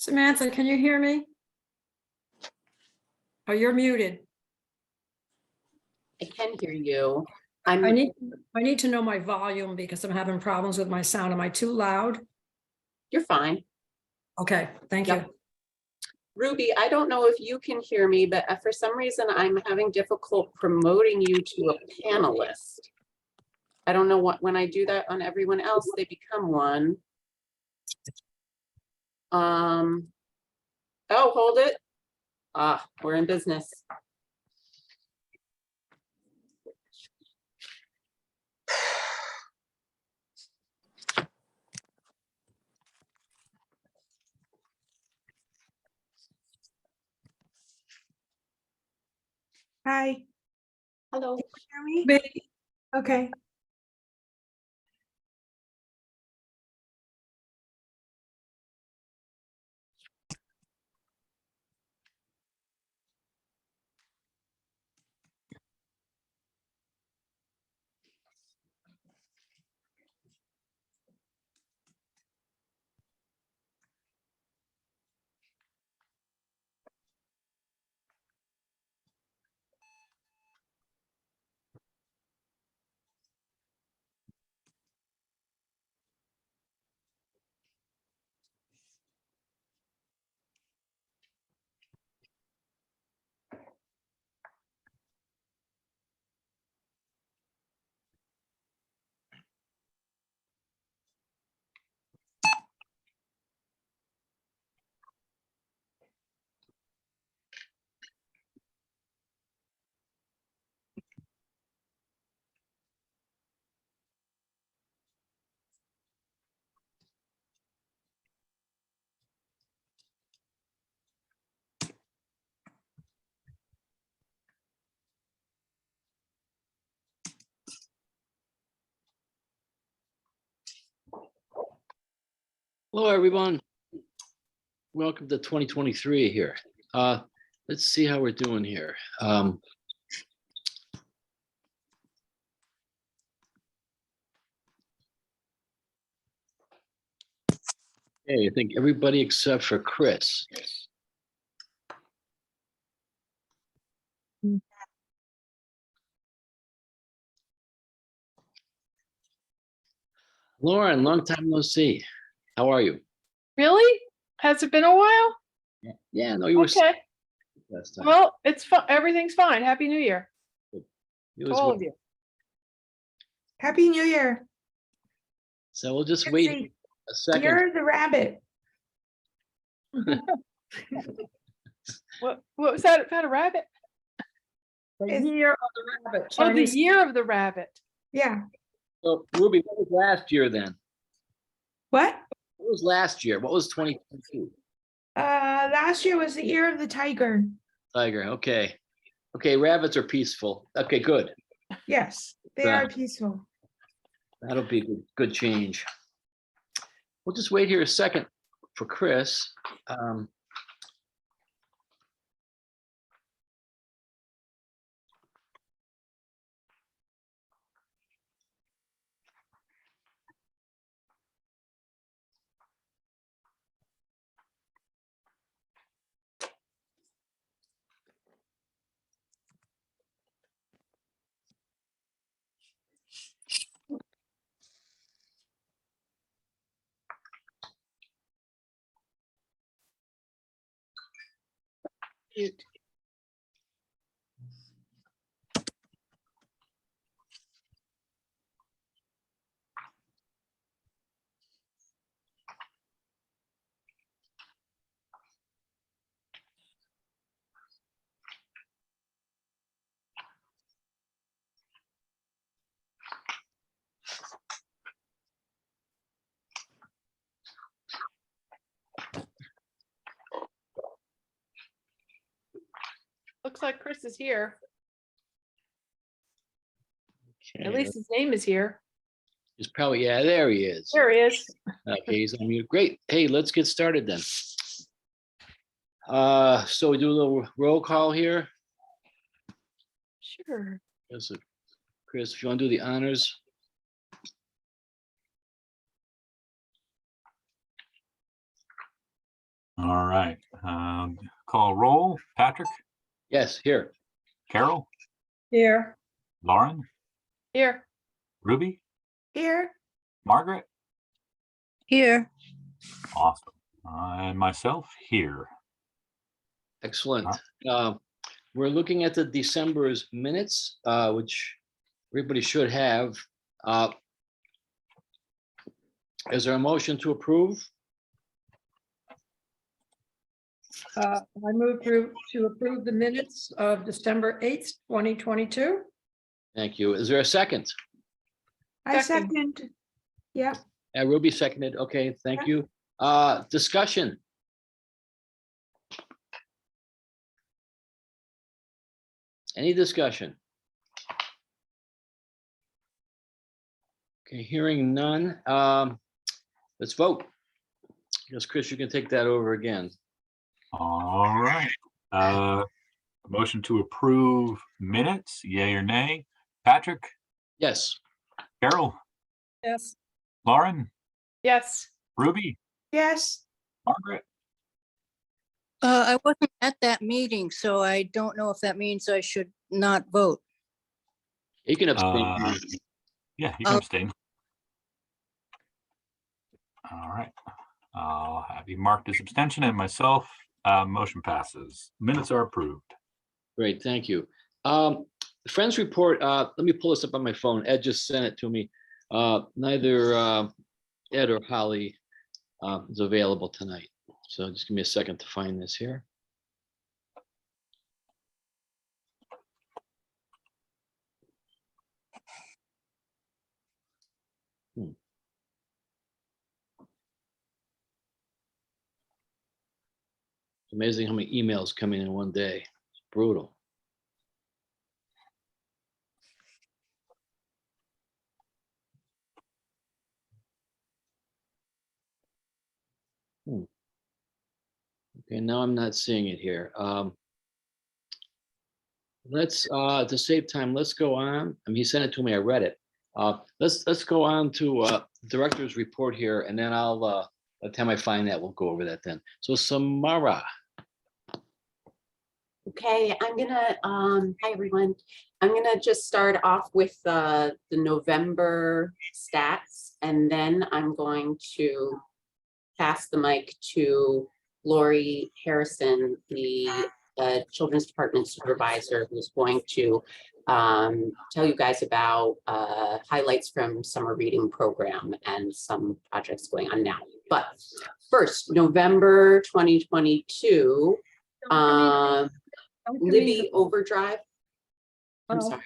Samantha, can you hear me? Oh, you're muted. I can hear you. I need to know my volume because I'm having problems with my sound. Am I too loud? You're fine. Okay, thank you. Ruby, I don't know if you can hear me, but for some reason I'm having difficult promoting you to a panelist. I don't know what, when I do that on everyone else, they become one. Oh, hold it. Ah, we're in business. Hi, Hello. can you hear me? Me? Okay. Hello, everyone. Welcome to 2023 here. Let's see how we're doing here. Okay, I think everybody except for Chris. Lauren, long time no see. How are you? Really? Has it been a while? Yeah, no, you were sick Okay. last time. Well, it's fine. Everything's fine. Happy New Year You to as all well. of you. Happy New Year. So we'll just It's wait the a second. Year of the Rabbit. What was that about a rabbit? The It's- year of the rabbit. Oh, the Chinese- year of the rabbit. Yeah. So Ruby, what was last year then? What? What was last year? What was 2022? Last year was the Year of the Tiger. Tiger, okay. Okay, rabbits are peaceful. Okay, good. Yes, they Yeah. are peaceful. That'll be a good change. We'll just wait here a second for Chris. Cute. Looks like Chris is here. At Okay, least his name is here. he's probably, yeah, there he is. There he is. Okay, he's on mute. Great. Hey, let's get started then. So we do a little roll call here. Sure. Yes, Chris, if you want to do the honors. All right. Call roll. Patrick, Yes, here. Carol, Here, Lauren, Here, Ruby, Here, Margaret. Here, Awesome. And myself here. Excellent. We're looking at the December's minutes, which everybody should have. Is there a motion to approve? I move to approve the minutes of December 8th, 2022. Thank you. Is there a second? I Second. second. Yeah, Ruby seconded. Okay, thank you. Discussion. Any discussion? Okay, hearing none. Let's vote. Yes, Chris, you can take that over again. All right. Motion to approve minutes, yay or nay? Patrick, Yes. Carol, Yes, Lauren, yes, Ruby, yes, Margaret. I wasn't at that meeting, so I don't know if that means I should not vote. You can abstain. Yeah, you can Oh. abstain. All right. I'll have you marked as abstention and myself. Motion passes. Minutes are approved. Great, thank you. Friends report, let me pull this up on my phone. Ed just sent it to me. Neither Ed or Holly is available tonight. So just give me a second to find this here. It's amazing how many emails come in one day. It's brutal. Okay, now I'm not seeing it here. Let's to save time, let's go on. I mean, he sent it to me, I read it. Let's go on to director's report here, and then I'll by the time I find that, we'll go over that then. So Samara. Okay, I'm gonna, hi everyone. I'm gonna just start off with the November stats, and then I'm going to pass the mic to Lori Harrison, the Children's Department Supervisor, who's going to tell you guys about highlights from summer reading program and some projects going on now. But first, November 2022, Libby Overdrive. I'm sorry.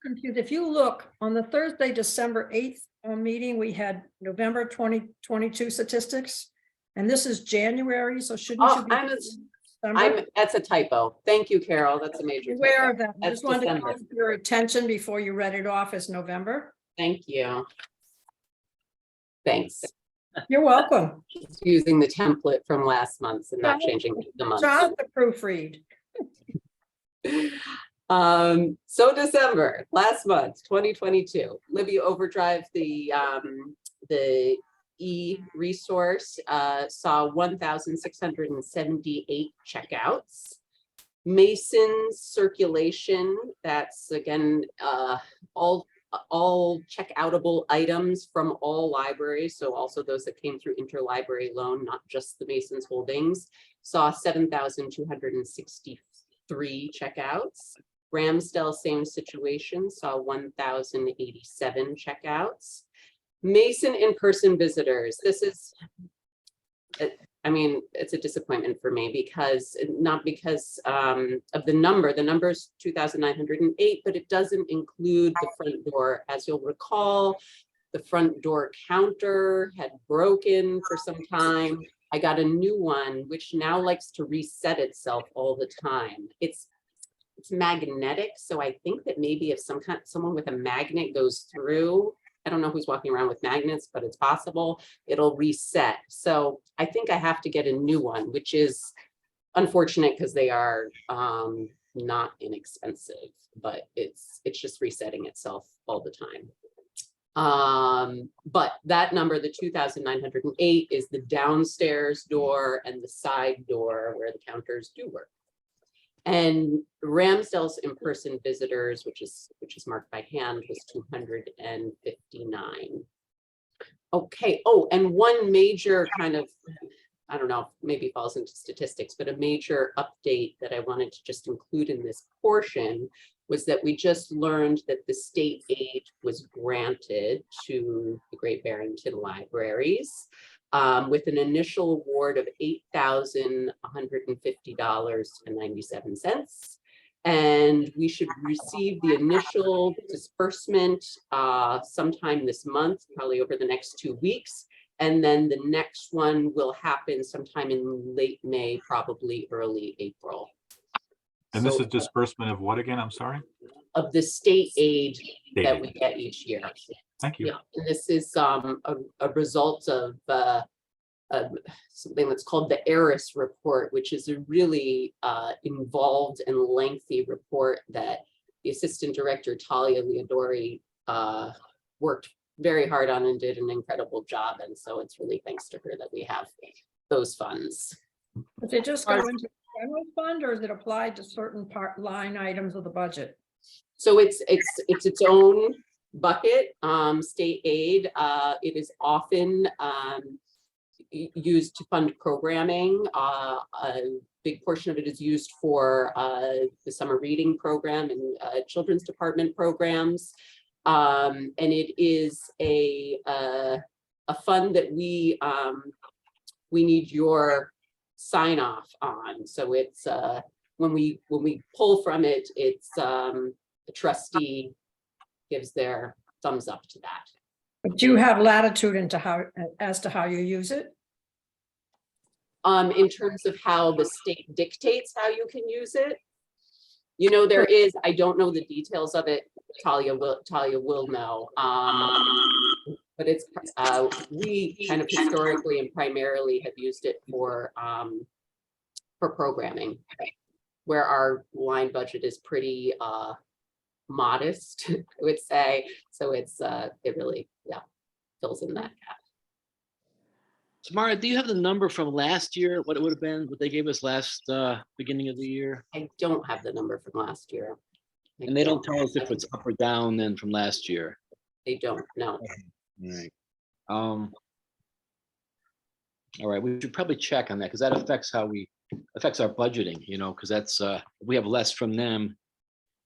Confused. If you look on the Thursday, December 8th meeting, we had November 2022 statistics. And this is January, so shouldn't Oh, you be? that's a typo. Thank you, Carol. That's a major Aware typo. of that. I That's just wanted to December. call your attention before you read it off as November. Thank you. Thanks. You're welcome. Just using the template from last month and not changing the month. John, the proofread. So December, last month, 2022, Libby Overdrive, the e-resource saw 1,678 checkouts. Mason's circulation, that's again all check-outable items from all libraries, so also those that came through interlibrary loan, not just the Mason's holdings, saw 7,263 checkouts. Ramsdale, same situation, saw 1,087 checkouts. Mason in-person visitors, this is, I mean, it's a disappointment for me because, not because of the number's 2,908, but it doesn't include the front door. As you'll recall, the front door counter had broken for some time. I got a new one, which now likes to reset itself all the time. It's magnetic, so I think that maybe if someone with a magnet goes through, I don't know who's walking around with magnets, but it's possible it'll reset. So I think I have to get a new one, which is unfortunate because they are not inexpensive, but it's just resetting itself all the time. But that number, the 2,908, is the downstairs door and the side door where the counters do work. And Ramsdale's in-person visitors, which is marked by hand, was 259. Okay, oh, and one major kind of, I don't know, maybe falls into statistics, but a major update that I wanted to just include in this portion was that we just learned that the state aid was granted to the Great Barrington Libraries with an initial award of $8,150.97. And we should receive the initial disbursement sometime this month, probably over the next 2 weeks. And then the next one will happen sometime in late May, probably early April. And this So, is disbursement of what again? I'm sorry. of the state aid State that aid. we get each year. Thank you. Yeah, and this is a result of something that's called the ERIS report, which is a really involved and lengthy report that the Assistant Director Talia Leodori worked very hard on and did an incredible job. And so it's really thanks to her that we have those funds. Does it just go into the general fund, or is it applied to certain line items of the budget? So it's its own bucket, state aid. It is often used to fund programming. A big portion of it is used for the summer reading program and children's department programs. And it is a fund that we need your sign off on. So it's when we pull from it, it's the trustee gives their thumbs up to that. But do you have latitude as to how you use it? In terms of how the state dictates how you can use it. You know, there is, I don't know the details of it. Talia will know. But it's, we kind of historically and primarily have used it for programming, where our line budget is pretty modest, I would say. So it's, it really, yeah, fills in that gap. Tamara, do you have the number from last year? What it would have been, what they gave us last beginning of the year? I don't have the number from last year. And they don't tell us if it's up or down then from last year. They don't know. Right. All right, we should probably check on that because that affects how affects our budgeting, you know, because that's we have less from them.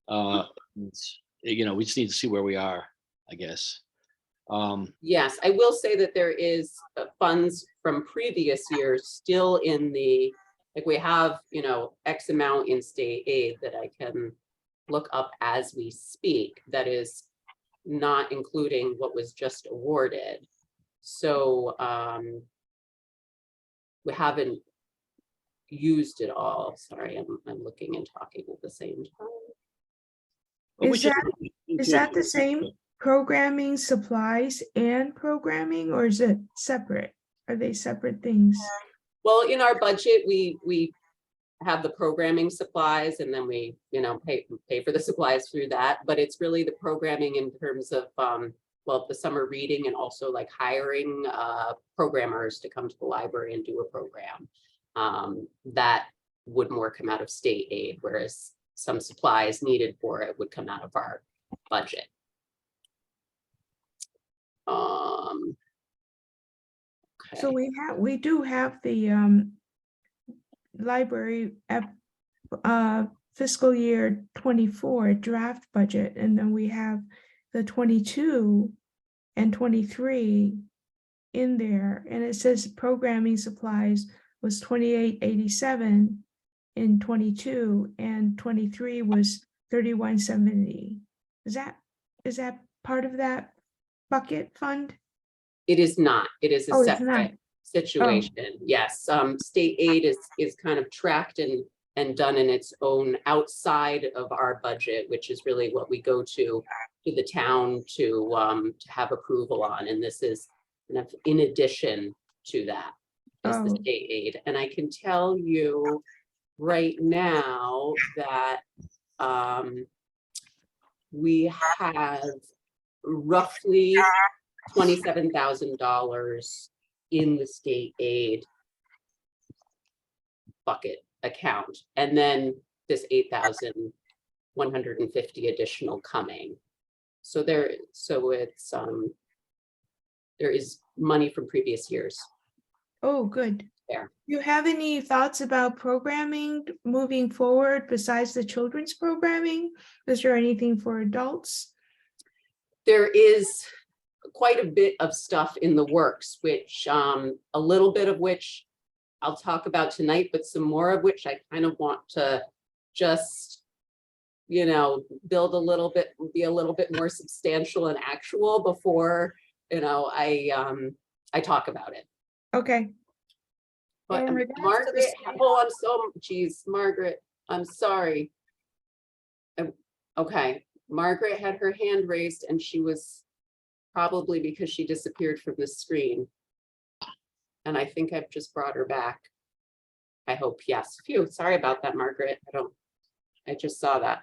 You know, we just need to see where we are, I guess. Yes, I will say that there is funds from previous years still in the, like we have, you know, X amount in state aid that I can look up as we speak, that is not including what was just awarded. So we haven't used it all. Sorry, I'm looking and talking at the same time. But we Is should- that the same programming supplies and programming, or is it separate? Are they separate things? Well, in our budget, we have the programming supplies and then we, you know, pay for the supplies through that. But it's really the programming in terms of, well, the summer reading and also like hiring programmers to come to the library and do a program. That would more come out of state aid, whereas some supplies needed for it would come out of our budget. So Okay. we do have the library fiscal year 24 draft budget, and then we have the 22 and 23 in there, and it says programming supplies was 2887 in 22 and 23 was 3170. Is that part of that bucket fund? It is not. It is a Oh, it's not. separate situation. Yes, state aid is kind of tracked and done in its own outside of our budget, which is really what we go to the town to have approval on. And this is kind of in addition to that is the Oh. state aid. And I can tell you right now that we have roughly $27,000 in the state aid bucket account, and then this 8,150 additional coming. So there is money from previous years Oh, good. there. You have any thoughts about programming moving forward besides the children's programming? Is there anything for adults? There is quite a bit of stuff in the works, which a little bit of which I'll talk about tonight, but some more of which I kind of want to just, build a little bit, be a little bit more substantial and actual before, I talk about it. Okay, But in regards to Margaret, this- Margaret, I'm sorry. Okay, Margaret had her hand raised and she was probably because she disappeared from the screen. And I think I've just brought her back. I hope, yes. Phew, sorry about that, Margaret. I just saw that.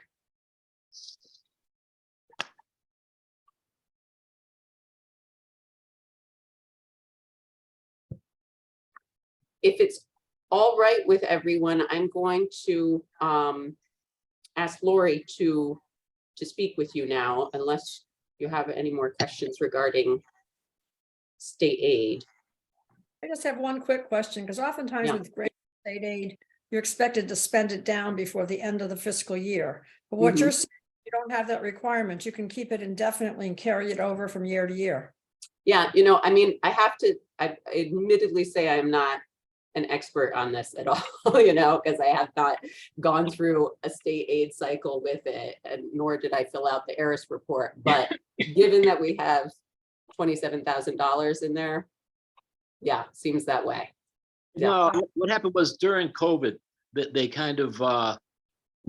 If it's all right with everyone, I'm going to ask Lori to speak with you now, unless you have any more questions regarding state aid. I just have one quick question, because oftentimes Yeah. with great state aid, you're expected to spend it down before the end of the fiscal year. But what you're saying, you don't have that requirement. You can keep it indefinitely and carry it over from year to year. Yeah, I mean, I admittedly say I'm not an expert on this at all, because I have not gone through a state aid cycle with it, and nor did I fill out the ERIS report. But given that we have $27,000 in there, yeah, seems that way. No, what happened was during COVID, that they kind of,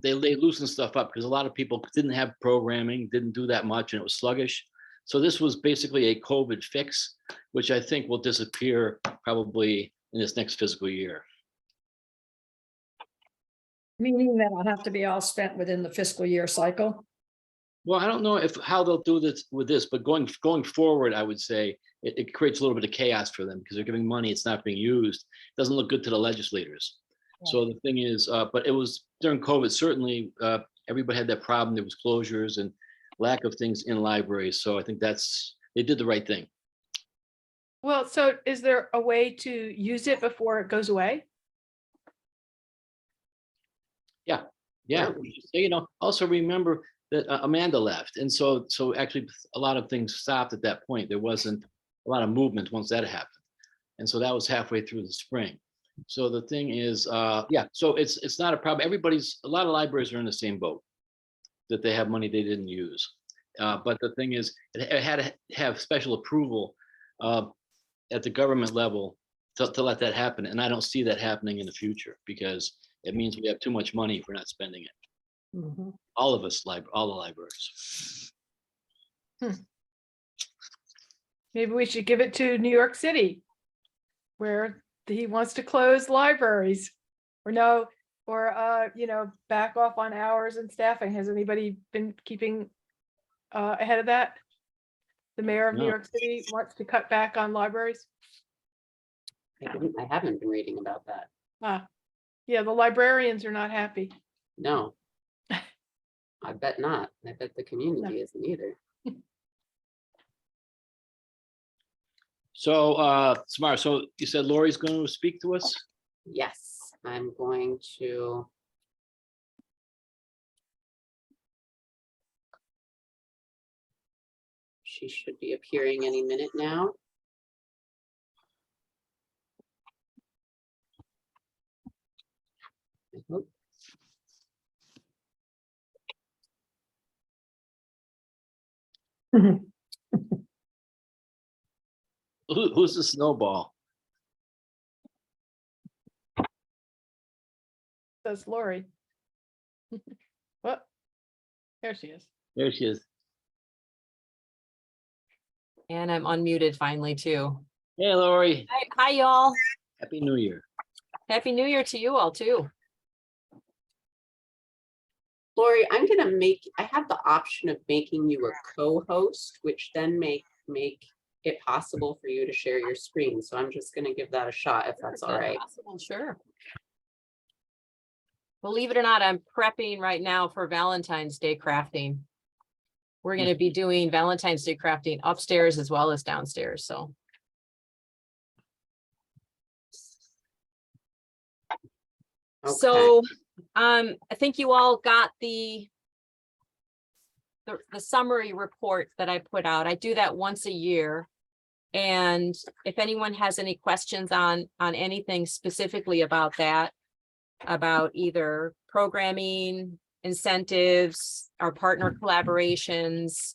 they loosened stuff up because a lot of people didn't have programming, didn't do that much, and it was sluggish. So this was basically a COVID fix, which I think will disappear probably in this next fiscal year. Meaning that it'll have to be all spent within the fiscal year cycle. Well, I don't know how they'll do this with this, but going forward, I would say it creates a little bit of chaos for them because they're giving money, it's not being used. Doesn't look good to the legislators. So the thing is, but it was during COVID, certainly everybody had that problem. There was closures and lack of things in libraries. So I think they did the right thing. Well, so is there a way to use it before it goes away? Yeah, also remember that Amanda left. And so actually a lot of things stopped at that point. There wasn't a lot of movement once that happened. And so that was halfway through the spring. So the thing is, so it's not a problem. A lot of libraries are in the same boat, that they have money they didn't use. But the thing is, it had to have special approval at the government level to let that happen. And I don't see that happening in the future because it means we have too much money if we're not spending it. Mhm. All of us, all the libraries. Maybe we should give it to New York City, where he wants to close libraries, or back off on hours and staffing. Has anybody been keeping ahead of that? The mayor of New No. York City wants to cut back on libraries. I haven't been reading about that. Yeah, the librarians are not happy. No. I bet not. I bet the community isn't either. So Samara, so you said Lori's going to speak to us? Yes, I'm going to. She should be appearing any minute now. I hope. Who's the snowball? Says Lori. What? There she is. There she is. And I'm unmuted finally too. Hey, Lori. Hi, y'all. Happy New Year. Happy New Year to you all too. Lori, I have the option of making you a co-host, which then make it possible for you to share your screen. So I'm just gonna give that a shot if that's all right. Possible, sure. Believe it or not, I'm prepping right now for Valentine's Day crafting. We're going to be doing Valentine's Day crafting upstairs as well as downstairs, so. Okay. So, I think you all got the summary report that I put out. I do that once a year. And if anyone has any questions on anything specifically about that, about either programming, incentives, our partner collaborations,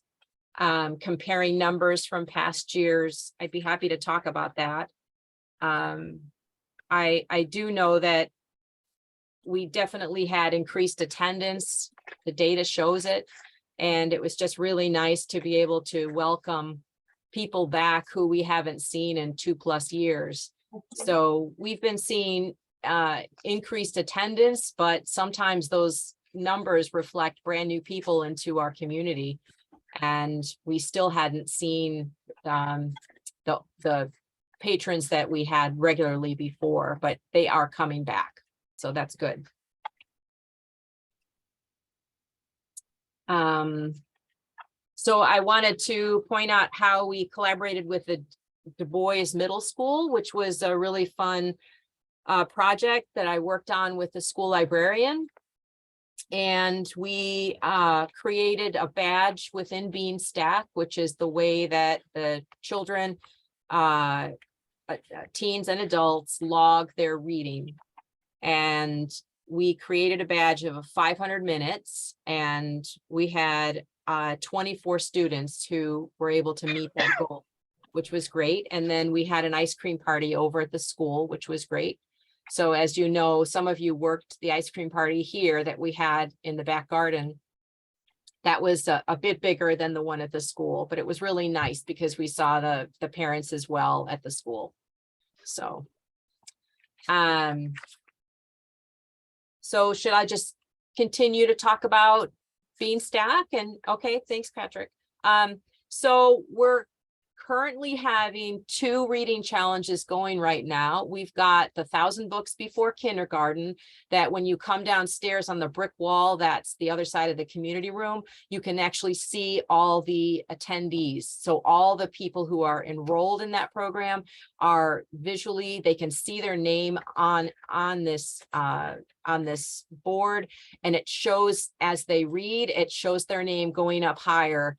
comparing numbers from past years, I'd be happy to talk about that. I do know that we definitely had increased attendance. The data shows it. And it was just really nice to be able to welcome people back who we haven't seen in 2+ years. So we've been seeing increased attendance, but sometimes those numbers reflect brand new people into our community. And we still hadn't seen the patrons that we had regularly before, but they are coming back. So that's good. So I wanted to point out how we collaborated with the Du Bois Middle School, which was a really fun project that I worked on with the school librarian. And we created a badge within Bean Stack, which is the way that the children, teens and adults log their reading. And we created a badge of 500 minutes, and we had 24 students who were able to meet that goal, which was great. And then we had an ice cream party over at the school, which was great. So as you know, some of you worked the ice cream party here that we had in the back garden. That was a bit bigger than the one at the school, but it was really nice because we saw the parents as well at the school. So, so should I just continue to talk about Bean Stack? And okay, thanks, Patrick. So we're currently having 2 reading challenges going right now. We've got the 1,000 books before kindergarten, that when you come downstairs on the brick wall, that's the other side of the community room, you can actually see all the attendees. So all the people who are enrolled in that program are visually, they can see their name on this board, and it shows as they read, it shows their name going up higher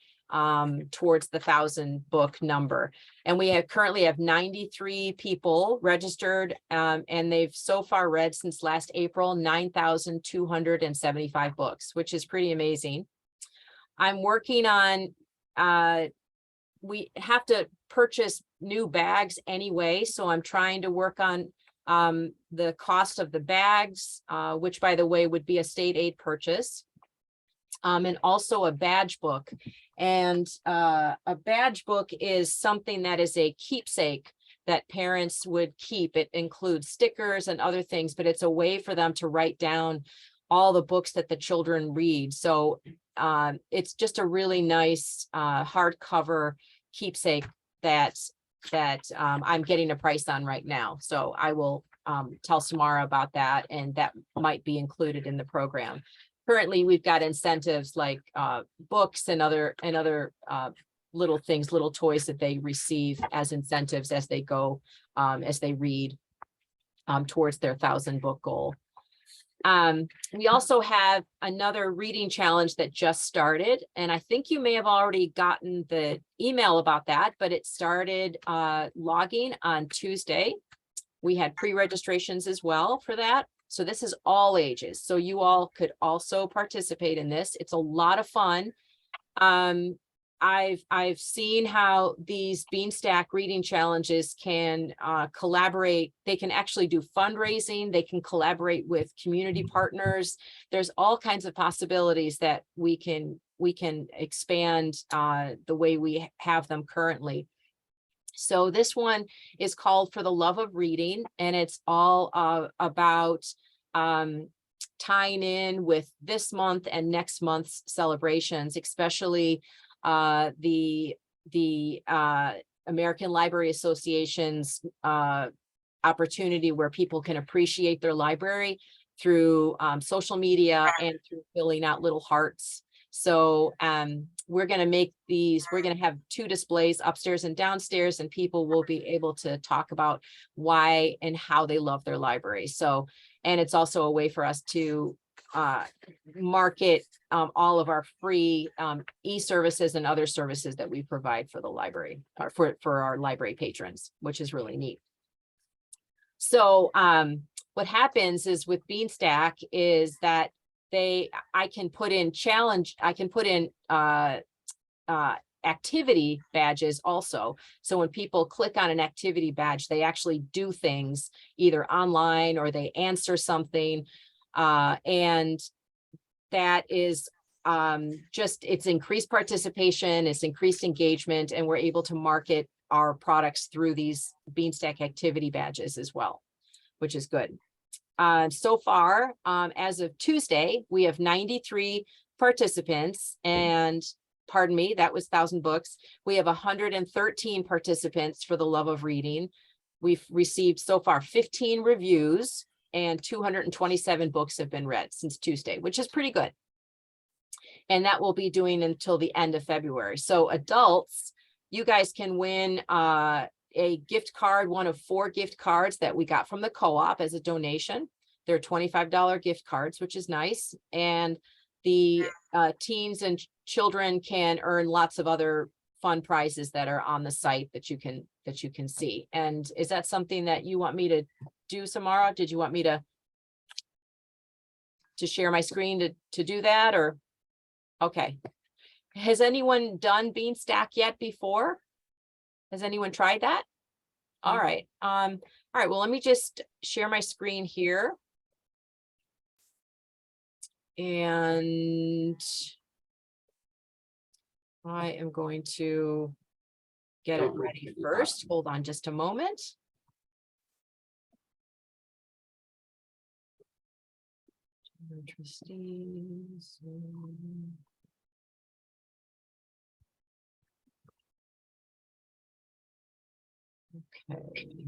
towards the 1,000 book number. And we currently have 93 people registered, and they've so far read since last April 9,275 books, which is pretty amazing. I'm working on, we have to purchase new bags anyway, so I'm trying to work on the cost of the bags, which by the way would be a state aid purchase. And also a badge book. And a badge book is something that is a keepsake that parents would keep. It includes stickers and other things, but it's a way for them to write down all the books that the children read. So it's just a really nice hardcover keepsake that I'm getting a price on right now. So I will tell Samara about that, and that might be included in the program. Currently, we've got incentives like books and other little things, little toys that they receive as incentives as they go, as they read towards their 1,000 book goal. We also have another reading challenge that just started, and I think you may have already gotten the email about that, but it started logging on Tuesday. We had pre-registrations as well for that. So this is all ages. So you all could also participate in this. It's a lot of fun. I've seen how these Bean Stack reading challenges can collaborate. They can actually do fundraising. They can collaborate with community partners. There's all kinds of possibilities that we can expand the way we have them currently. So this one is called For the Love of Reading, and it's all about tying in with this month and next month's celebrations, especially the American Library Association's opportunity where people can appreciate their library through social media and through filling out little hearts. So we're going to make these, we're going to have 2 displays upstairs and downstairs, and people will be able to talk about why and how they love their library. So, and it's also a way for us to market all of our free e-services and other services that we provide for the library, or for our library patrons, which is really neat. So what happens is with Beanstack is that I can put in activity badges also. So when people click on an activity badge, they actually do things either online or they answer something. And that is just, it's increased participation, it's increased engagement, and we're able to market our products through these Beanstack activity badges as well, which is good. So far, as of Tuesday, we have 93 participants, and pardon me, that was 1,000 books. We have 113 participants for the love of reading. We've received so far 15 reviews, and 227 books have been read since Tuesday, which is pretty good. And that we'll be doing until the end of February. So adults, you guys can win a gift card, one of 4 gift cards that we got from the co-op as a donation. They're $25 gift cards, which is nice. And the teens and children can earn lots of other fun prizes that are on the site that you can see. And is that something that you want me to do, Samara? Did you want me to share my screen to do that, or? Okay. Has anyone done Beanstack yet before? Has anyone tried that? All right. All right. Well, let me just share my screen here. And I am going to get it ready first. Hold on just a moment. Trustees. Okay.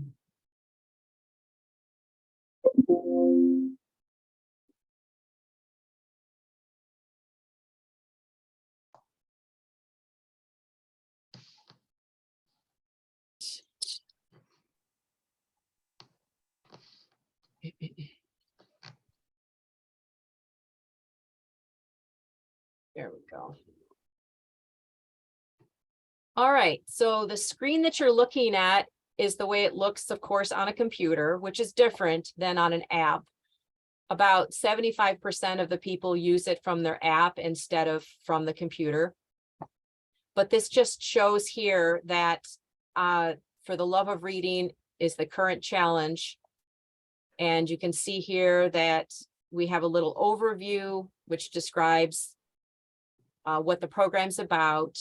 There we go. All right, so the screen that you're looking at is the way it looks, of course, on a computer, which is different than on an app. About 75% of the people use it from their app instead of from the computer. But this just shows here that for the love of reading is the current challenge. And you can see here that we have a little overview, which describes what the program's about.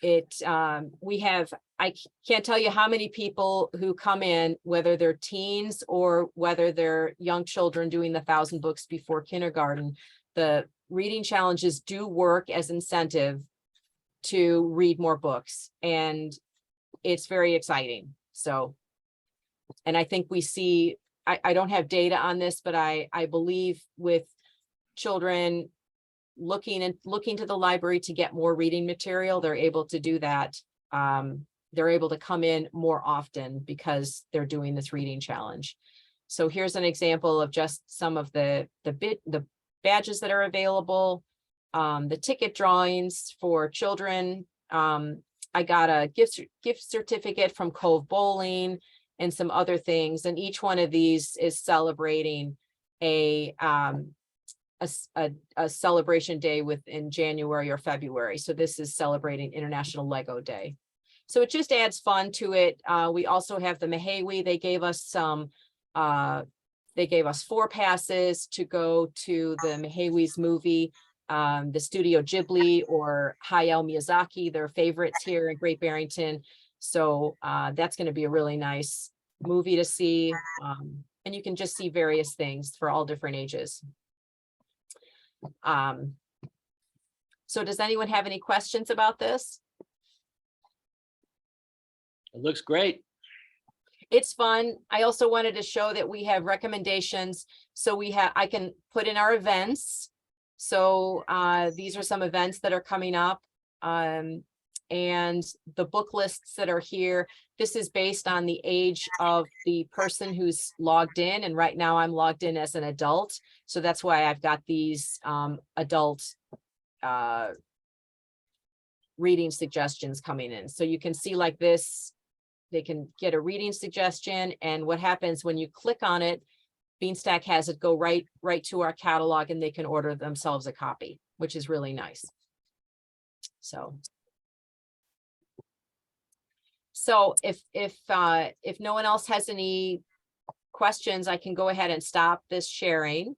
I can't tell you how many people who come in, whether they're teens or whether they're young children doing the 1,000 books before kindergarten. The reading challenges do work as incentive to read more books, and it's very exciting. So, and I think we see, I don't have data on this, but I believe with children looking to the library to get more reading material, they're able to do that. They're able to come in more often because they're doing this reading challenge. So here's an example of just some of the badges that are available, the ticket drawings for children. I got a gift certificate from Cove Bowling and some other things, and each one of these is celebrating a celebration day within January or February. So this is celebrating International Lego Day. So it just adds fun to it. We also have the Mahawi. They gave us 4 passes to go to the Mahawi's movie, the Studio Ghibli or Hayao Miyazaki, their favorites here in Great Barrington. So that's going to be a really nice movie to see. and you can just see various things for all different ages. So does anyone have any questions about this? It looks great. It's fun. I also wanted to show that we have recommendations. So I can put in our events. So these are some events that are coming up. And the book lists that are here, this is based on the age of the person who's logged in. And right now I'm logged in as an adult. So that's why I've got these adult reading suggestions coming in. So you can see like this, they can get a reading suggestion. And what happens when you click on it, Beanstack has it go right to our catalog, and they can order themselves a copy, which is really nice. So if no one else has any questions, I can go ahead and stop this sharing.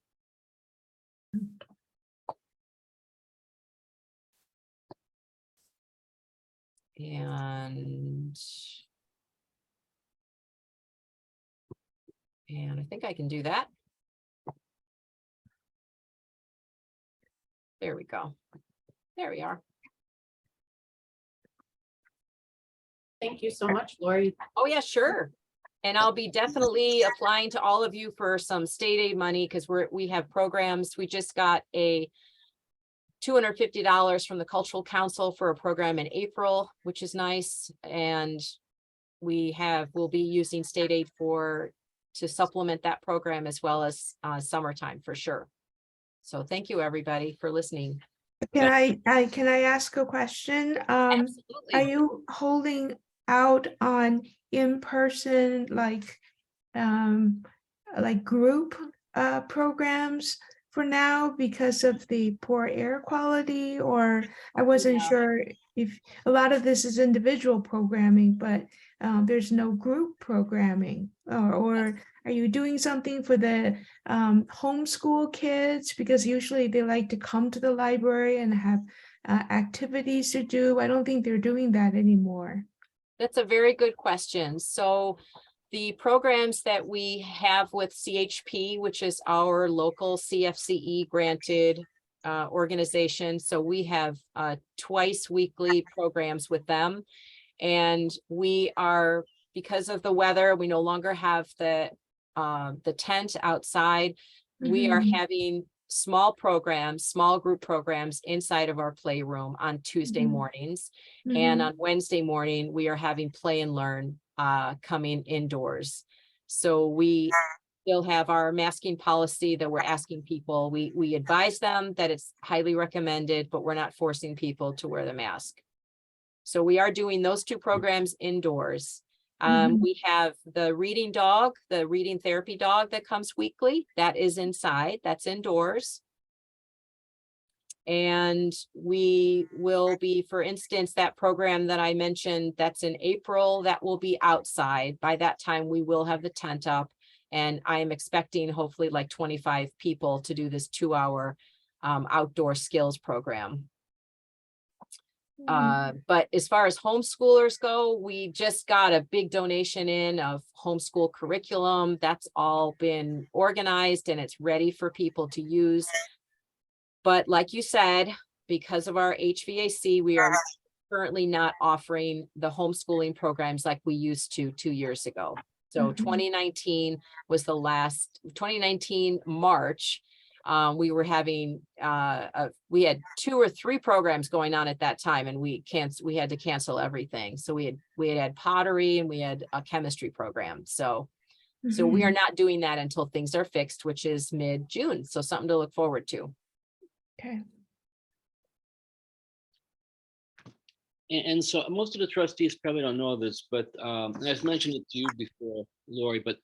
And I think I can do that. There we go. There we are. Thank you so much, Lori. Oh, yeah, sure. And I'll be definitely applying to all of you for some state aid money, because we have programs. We just got a $250 from the Cultural Council for a program in April, which is nice. And we'll be using state aid to supplement that program, as well as summertime for sure. So thank you, everybody, for listening. Can I ask a question? Are Absolutely. you holding out on in-person, like group programs for now because of the poor air quality? Or I wasn't Yeah. sure if a lot of this is individual programming, but there's no group programming, or are you doing something for the homeschool kids? Because usually they like to come to the library and have activities to do. I don't think they're doing that anymore. That's a very good question. So the programs that we have with CHP, which is our local CFCE granted organization. So we have twice weekly programs with them. And we are, because of the weather, we no longer have the tent outside. We are having small group programs inside of our playroom on Tuesday mornings. And on Wednesday morning, we are having play and learn coming indoors. So we still have our masking policy that we're asking people. We advise them that it's highly recommended, but we're not forcing people to wear the mask. So we are doing those two programs indoors. We have the reading dog, the reading therapy dog that comes weekly. That is inside, that's indoors. And we will be, for instance, that program that I mentioned, that's in April, that will be outside. By that time, we will have the tent up. And I am expecting hopefully like 25 people to do this 2-hour outdoor skills program. But as far as homeschoolers go, we just got a big donation in of homeschool curriculum. That's all been organized and it's ready for people to use. But like you said, because of our HVAC, we are currently not offering the homeschooling programs like we used to 2 years ago. So 2019 was the last, 2019 March. We were having, we had 2 or 3 programs going on at that time, and we had to cancel everything. So we had pottery and we had a chemistry program. So we are not doing that until things are fixed, which is mid-June. So something to look forward to. Okay. And so most of the trustees probably don't know this, but and I've mentioned it to you before, Lori, but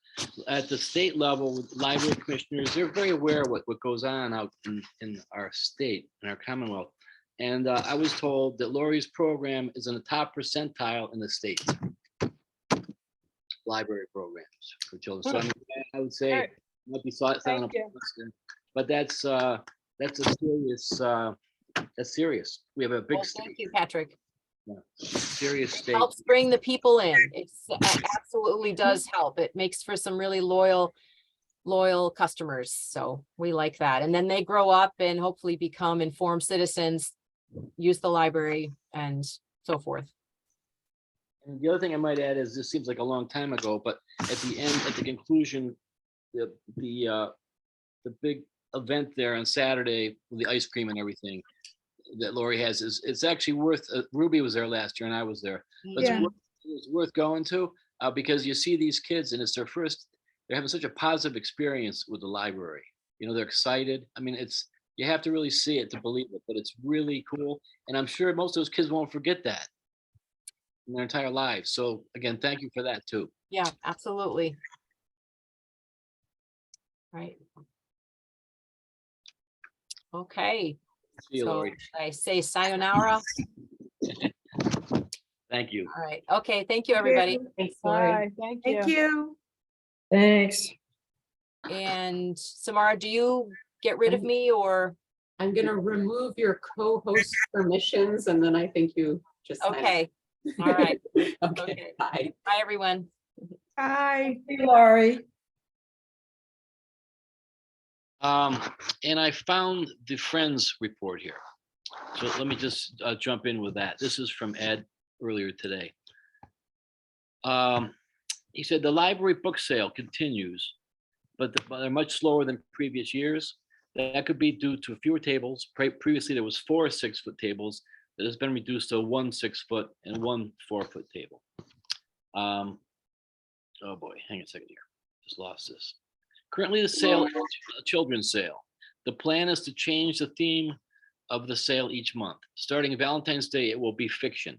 at the state level, with library commissioners, they're very aware of what goes on out in our state, in our Commonwealth. And I was told that Lori's program is in the top percentile in the state. Library programs for children. So I mean, I would say Right. might be thought on a Thank you. person, but that's a serious, that's serious. We have a big Well, state. thank you, Patrick. Yeah, serious It state. helps bring the people in. It absolutely does help. It makes for some really loyal loyal customers. So we like that. And then they grow up and hopefully become informed citizens, use the library and so forth. And the other thing I might add is, this seems like a long time ago, but at the end, at the conclusion, the big event there on Saturday with the ice cream and everything that Lori has is, it's actually worth, Ruby was there last year and I was there. But Yeah. it's worth going to, because you see these kids and it's their first, they're having such a positive experience with the library. You know, they're excited. I mean, you have to really see it to believe it, but it's really cool. And I'm sure most of those kids won't forget that in their entire lives. So again, thank you for that too. Yeah, absolutely. Right. Okay, See you, so Lori. I say sayonara. Thank you. All right. Okay, thank you, everybody. Thanks, Lori. Bye, thank you. Thank you. Thanks. And Samara, do you get rid of me or? I'm gonna remove your co-host permissions and then I think you just. sign Okay, off. all right. Okay, Okay. bye. Bye, everyone. Bye. Hey, Laurie. And I found the Friends report here. So let me just jump in with that. This is from Ed earlier today. He said the library book sale continues, but they're much slower than previous years. That could be due to fewer tables. Previously, there was 4 6-foot tables that has been reduced to 1 6-foot and 1 4-foot table. Oh boy, hang on a second here. Just lost this. Currently, the sale is a children's sale. The plan is to change the theme of the sale each month. Starting Valentine's Day, it will be fiction.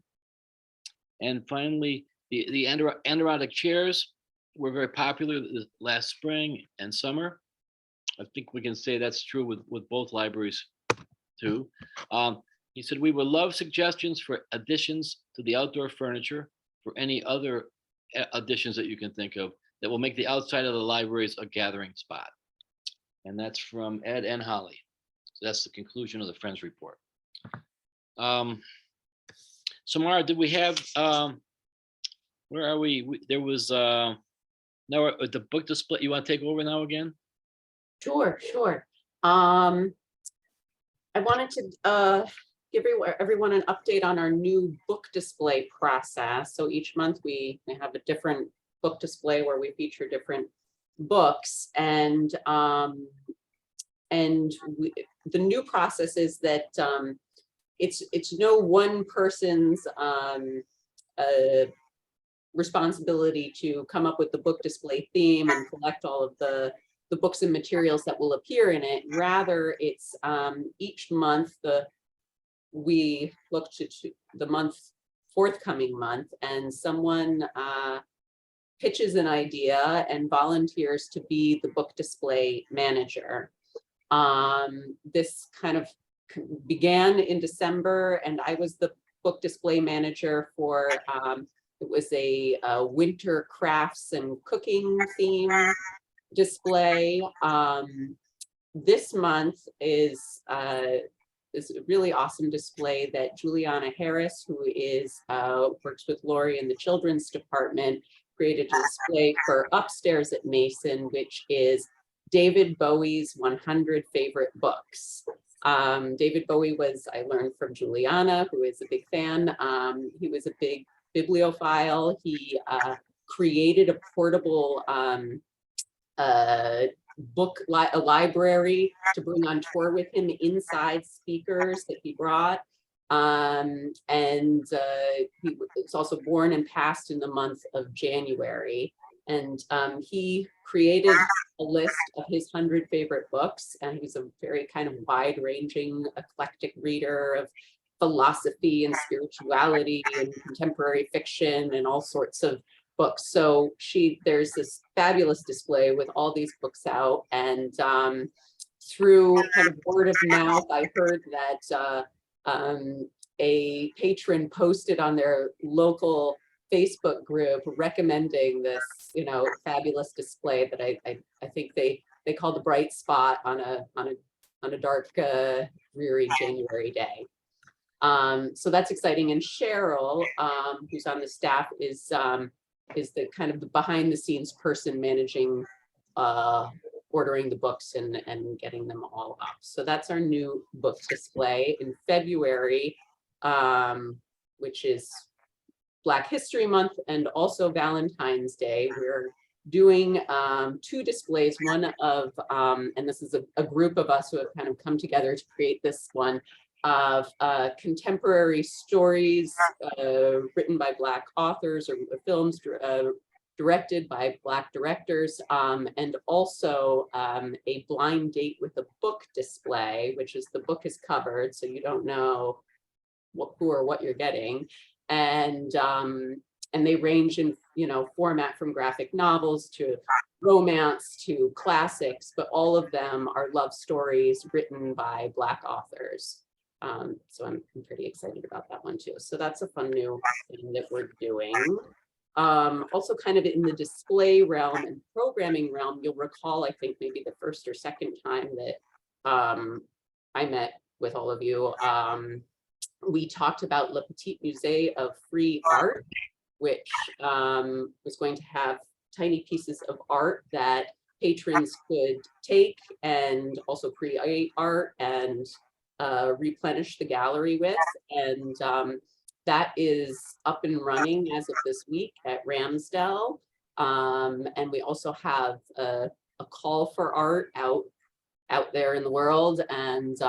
And finally, the Adirondack chairs were very popular last spring and summer. I think we can say that's true with both libraries too. He said, we would love suggestions for additions to the outdoor furniture, for any other additions that you can think of that will make the outside of the libraries a gathering spot. And that's from Ed and Holly. So that's the conclusion of the Friends report. Samara, did we have, where are we? There was, now the book display, you want to take over now again? Sure. I wanted to give everyone an update on our new book display process. So each month we have a different book display where we feature different books, and the new process is that it's no one person's responsibility to come up with the book display theme and collect all of the books and materials that will appear in it. Rather, it's each month we look to the forthcoming month, and someone pitches an idea and volunteers to be the book display manager. This kind of began in December, and I was the book display manager for it was a winter crafts and cooking theme display. This month is a really awesome display that Juliana Harris, who is works with Lori in the children's department, created a display for upstairs at Mason, which is David Bowie's 100 favorite books. David Bowie was, I learned from Juliana, who is a big fan. He was a big bibliophile. He created a portable a library to bring on tour with him, inside speakers that he brought. He was also born and passed in the month of January. And he created a list of his 100 favorite books. And he was a very kind of wide-ranging, eclectic reader of philosophy and spirituality and contemporary fiction and all sorts of books. So there's this fabulous display with all these books out, and through kind of word of mouth, I heard that a patron posted on their local Facebook group recommending this, fabulous display that I think they called the bright spot on a dark, dreary January day. So that's exciting. And Cheryl, who's on the staff, is the kind of the behind the scenes person managing ordering the books and getting them all up. So that's our new book display in February, which is Black History Month and also Valentine's Day. We're doing 2 displays, one of, and this is a group of us who have kind of come together to create this one, of contemporary stories written by Black authors, or films directed by Black directors, and also a blind date with a book display, which is the book is covered, so you don't know who or what you're getting. And they range in, format from graphic novels to romance to classics, but all of them are love stories written by Black authors. So I'm pretty excited about that one too. So that's a fun new thing that we're doing. Also kind of in the display realm and programming realm, you'll recall, I think maybe the first or second time that I met with all of you, we talked about Le Petit Musée of Free Art, which was going to have tiny pieces of art that patrons could take and also create art and replenish the gallery with. And that is up and running as of this week at Ramsdell. And we also have a call for art out there in the world, and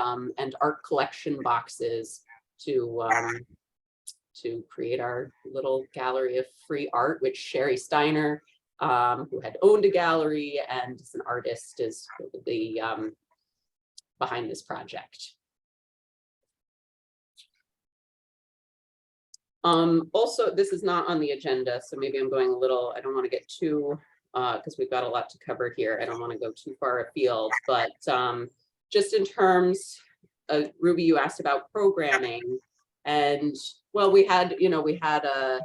art collection boxes to create our little gallery of free art, which Sherry Steiner, who had owned a gallery and is an artist, is the behind this project. Also, this is not on the agenda, so maybe I'm going a little, I don't want to get too, because we've got a lot to cover here. I don't want to go too far afield, but just in terms of, Ruby, you asked about programming, and well, we had a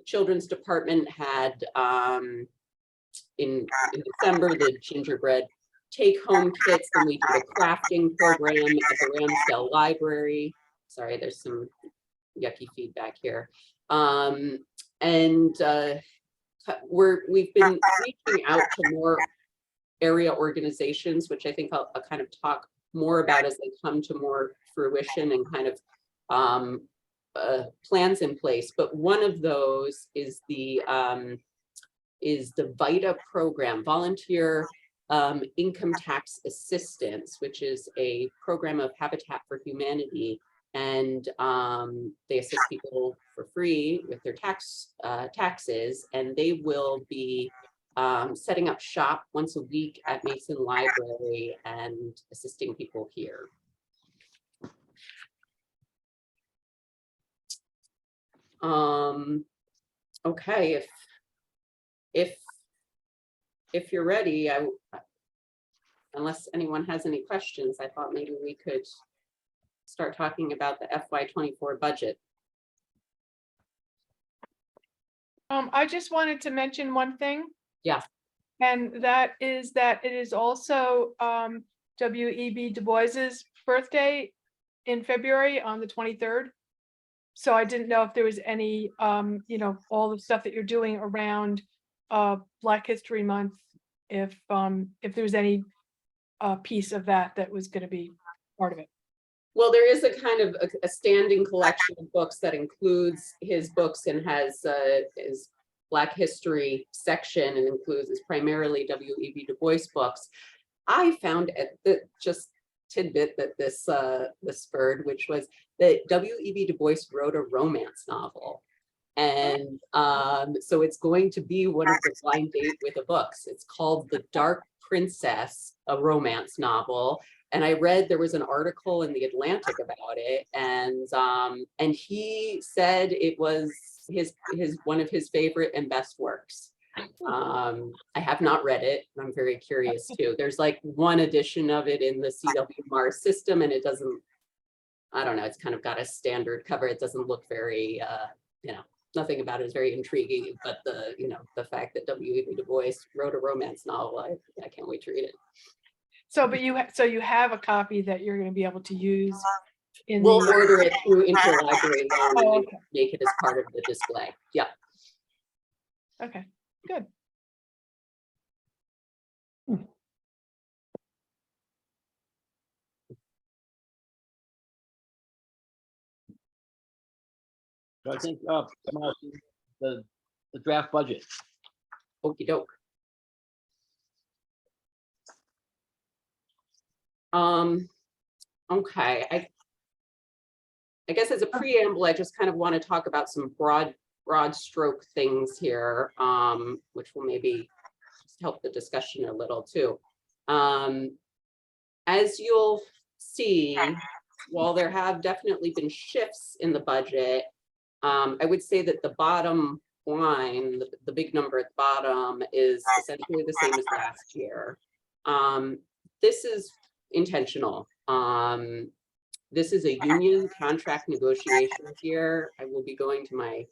children's department had in December, the gingerbread take-home kits, and we did a crafting program at the Ramsdell Library. Sorry, there's some yucky feedback here. And we've been reaching out to more area organizations, which I think I'll kind of talk more about as they come to more fruition and kind of plans in place. But one of those is the VITA program, Volunteer Income Tax Assistance, which is a program of Habitat for Humanity. And they assist people for free with their taxes, and they will be setting up shop once a week at Mason Library and assisting people here. Okay, if you're ready, unless anyone has any questions, I thought maybe we could start talking about the FY24 budget. I just wanted to mention one thing. Yeah. And that is that it is also W.E.B. Du Bois's birthday in February on the 23rd. So I didn't know if there was any, all the stuff that you're doing around Black History Month, if there was any piece of that was going to be part of it. Well, there is a kind of a standing collection of books that includes his books and has his Black History section, and is primarily W.E.B. Du Bois books. I found just tidbit that this spurred, which was that W.E.B. Du Bois wrote a romance novel. And so it's going to be one of the blind date with the books. It's called The Dark Princess, a romance novel. And I read there was an article in the Atlantic about it, and he said it was one of his favorite and best works. I have not read it. I'm very curious too. There's like one edition of it in the CW Mars system, and it doesn't, I don't know, it's kind of got a standard cover. It doesn't look very, nothing about it is very intriguing, but the fact that W.E.B. Du Bois wrote a romance novel, I can't wait to read it. So, but you have a copy that you're going to be able to use in We'll order it through Interlibrary Loan and okay. make it as part of the display. Yeah. Okay, good. So I think, Marcy, the draft budget. Okey doke. Okay, I guess as a preamble, I just kind of want to talk about some broad stroke things here, which will maybe just help the discussion a little too. As you'll see, while there have definitely been shifts in the budget, I would say that the bottom line, the big number at the bottom is essentially the same as last year. This is intentional. This is a union contract negotiation year. I will be going to my,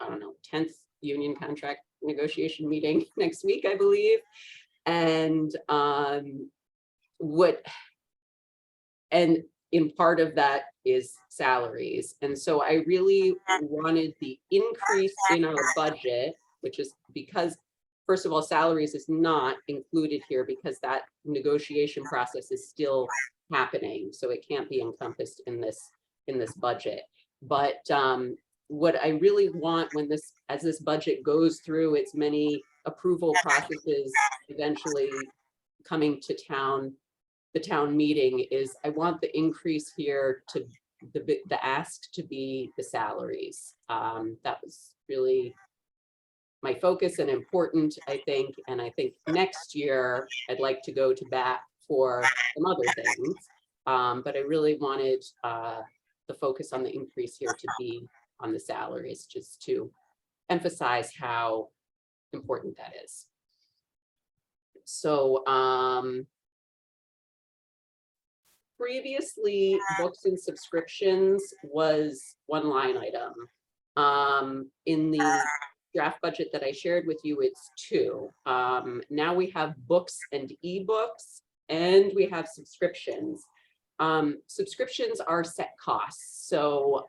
I don't know, 10th union contract negotiation meeting next week, I believe. And in part of that is salaries. And so I really wanted the increase in our budget, which is because, first of all, salaries is not included here because that negotiation process is still happening. So it can't be encompassed in this budget. But what I really want as this budget goes through its many approval processes, eventually coming to the town meeting, is I want the increase here to the ask to be the salaries. That was really my focus and important, I think. And I think next year I'd like to go to bat for some other things. But I really wanted the focus on the increase here to be on the salaries, just to emphasize how important that is. So previously, books and subscriptions was one line item. In the draft budget that I shared with you, it's two. Now we have books and ebooks, and we have subscriptions. Subscriptions are set costs, so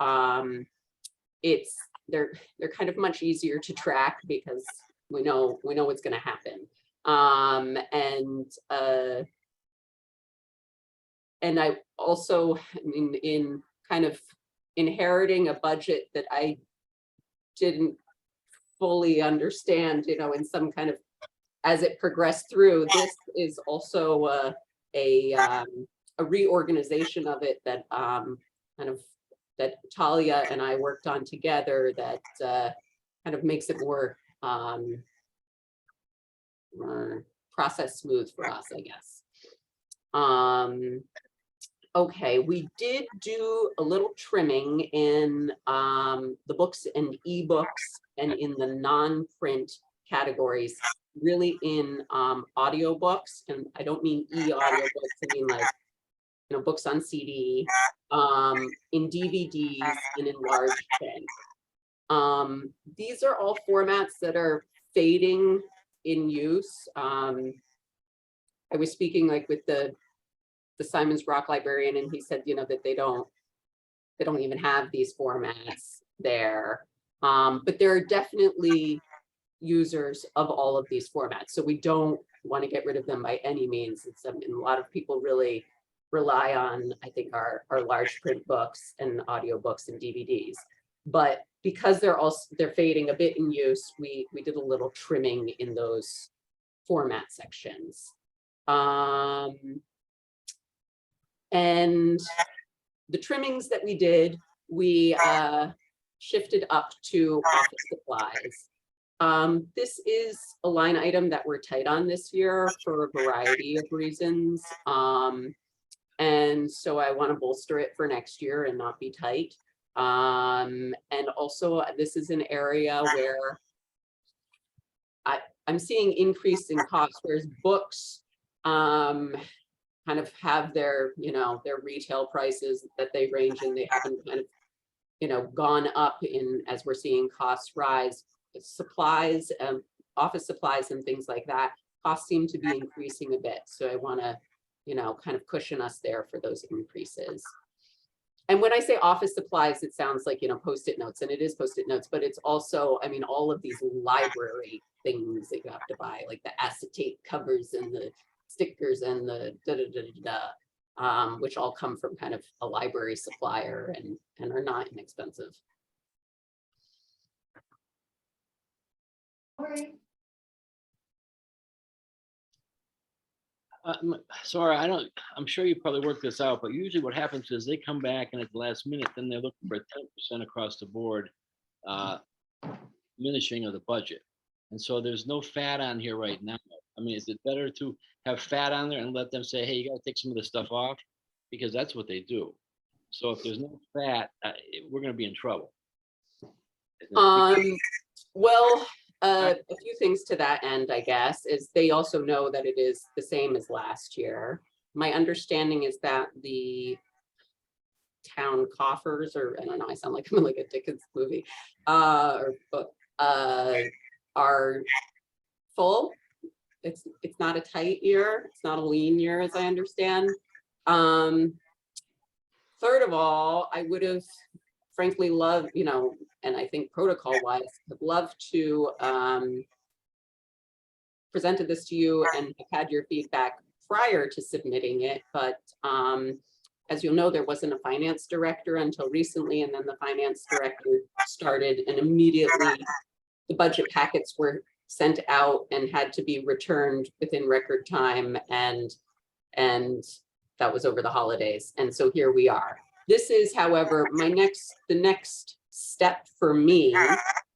they're kind of much easier to track because we know what's going to happen. And I also, in kind of inheriting a budget that I didn't fully understand, in some kind of, as it progressed through, this is also a reorganization of it that that Talia and I worked on together that kind of makes it more process smooth for us, I guess. Okay, we did do a little trimming in the books and ebooks and in the non-print categories, really in audiobooks. And I don't mean e-audiobooks, I mean like, books on CD, in DVDs and in large print. These are all formats that are fading in use. I was speaking like with the Simon's Rock librarian, and he said, that they don't even have these formats there. But there are definitely users of all of these formats. So we don't want to get rid of them by any means. A lot of people really rely on, I think, our large print books and audiobooks and DVDs. But because they're fading a bit in use, we did a little trimming in those format sections. And the trimmings that we did, we shifted up to office supplies. This is a line item that we're tight on this year for a variety of reasons. And so I want to bolster it for next year and not be tight. And also, this is an area where I'm seeing increase in costs, whereas books kind of have their retail prices that they range in. They haven't kind of gone up as we're seeing costs rise. Supplies, office supplies and things like that, costs seem to be increasing a bit. So I want to kind of cushion us there for those increases. And when I say office supplies, it sounds like, Post-it notes, and it is Post-it notes, but it's also, all of these library things that you have to buy, like the acetate covers and the stickers and the which all come from kind of a library supplier and are not inexpensive. Sorry, I'm sure you probably worked this out, but usually what happens is they come back and at the last minute, then they're looking for 10% across the board, diminishing of the budget. And so there's no fat on here right now. I mean, is it better to have fat on there and let them say, hey, you gotta take some of this stuff off? Because that's what they do. So if there's no fat, we're gonna be in trouble. Well, a few things to that end, I guess, is they also know that it is the same as last year. My understanding is that the town coffers, or I don't know, I sound like I'm in like a Dickens movie, or book, are full. It's not a tight year. It's not a lean year, as I understand. Third of all, I would have frankly loved, and I think protocol wise, have loved to presented this to you and have had your feedback prior to submitting it, but as you'll know, there wasn't a finance director until recently, and then the finance director started, and immediately the budget packets were sent out and had to be returned within record time, and that was over the holidays. And so here we are. This is, however, the next step for me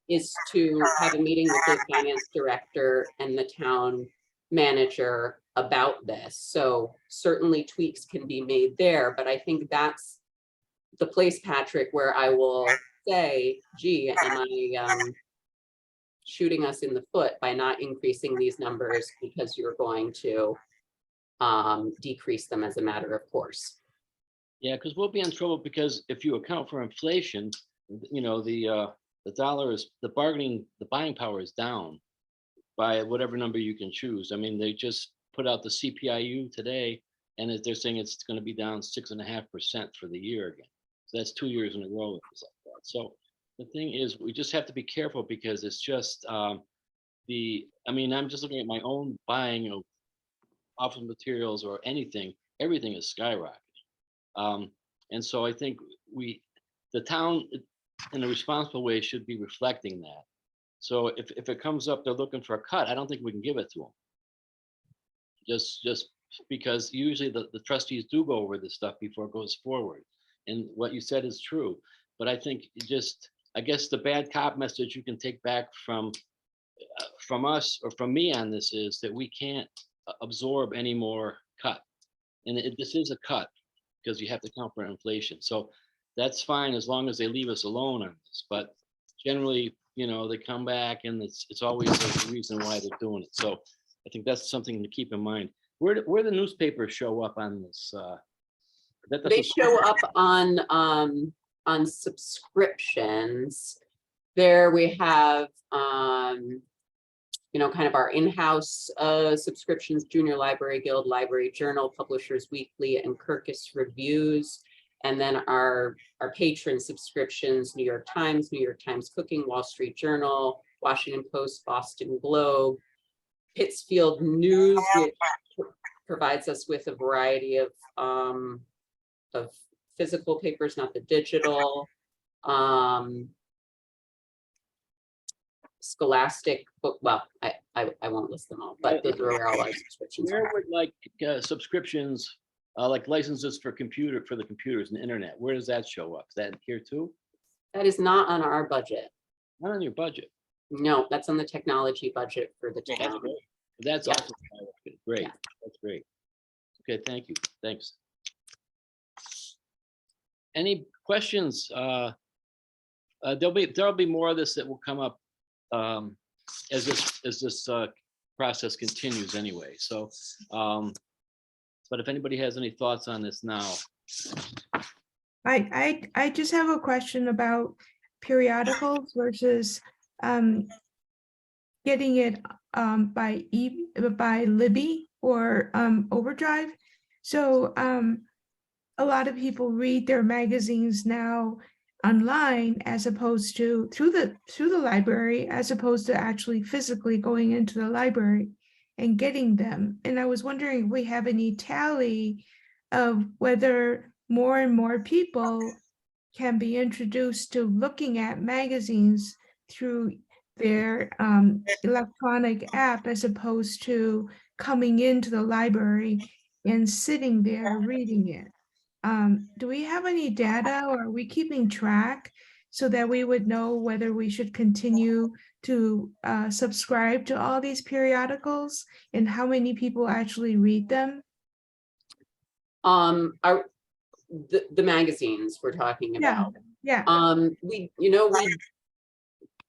is to have a meeting with the finance director and the town manager about this. So certainly tweaks can be made there, but I think that's the place, Patrick, where I will say, gee, am I shooting us in the foot by not increasing these numbers because you're going to decrease them as a matter of course. Yeah, because we'll be in trouble, because if you account for inflation, the dollar is, the buying power is down by whatever number you can choose. I mean, they just put out the CPIU today, and they're saying it's going to be down 6.5% for the year again. So that's 2 years in a row. Like that. So the thing is, we just have to be careful, because it's just I mean, I'm just looking at my own buying of office materials or anything. Everything is skyrocketing. And so I think the town in a responsible way should be reflecting that. So if it comes up, they're looking for a cut, I don't think we can give it to them. Just because usually the trustees do go over this stuff before it goes forward. And what you said is true, but I think I guess the bad cop message you can take back from us or from me on this is that we can't absorb any more cut. And this is a cut, because you have to count for inflation. So that's fine as long as they leave us alone on this. But generally, they come back, and it's always a reason why they're doing it. So I think that's something to keep in mind. Where the newspapers show up on this? They show up on subscriptions. There we have kind of our in-house subscriptions: Junior Library Guild, Library Journal, Publishers Weekly, and Kirkus Reviews. And then our patron subscriptions: New York Times Cooking, Wall Street Journal, Washington Post, Boston Globe, Pittsfield News, which provides us with a variety of physical papers, not the digital. Scholastic book. Well, I won't list them all, but those are where all our subscriptions Where are. would like subscriptions, like licenses for the computers and internet, where does that show up? Is that here too? That is not on our budget. Not on your budget. No, that's on the technology budget for the Oh, that's town. great. That's Yeah. also great. Yeah. That's great. Okay, thank you. Thanks. Any questions? There'll be more of this that will come up as this process continues anyway. So, but if anybody has any thoughts on this now. I just have a question about periodicals versus getting it by Libby or Overdrive. So a lot of people read their magazines now online, as opposed to through the library, as opposed to actually physically going into the library and getting them. And I was wondering if we have any tally of whether more and more people can be introduced to looking at magazines through their electronic app as opposed to coming into the library and sitting there reading it. Do we have any data, or are we keeping track so that we would know whether we should continue to subscribe to all these periodicals and how many people actually read them? Are the magazines we're talking Yeah, about. yeah, We,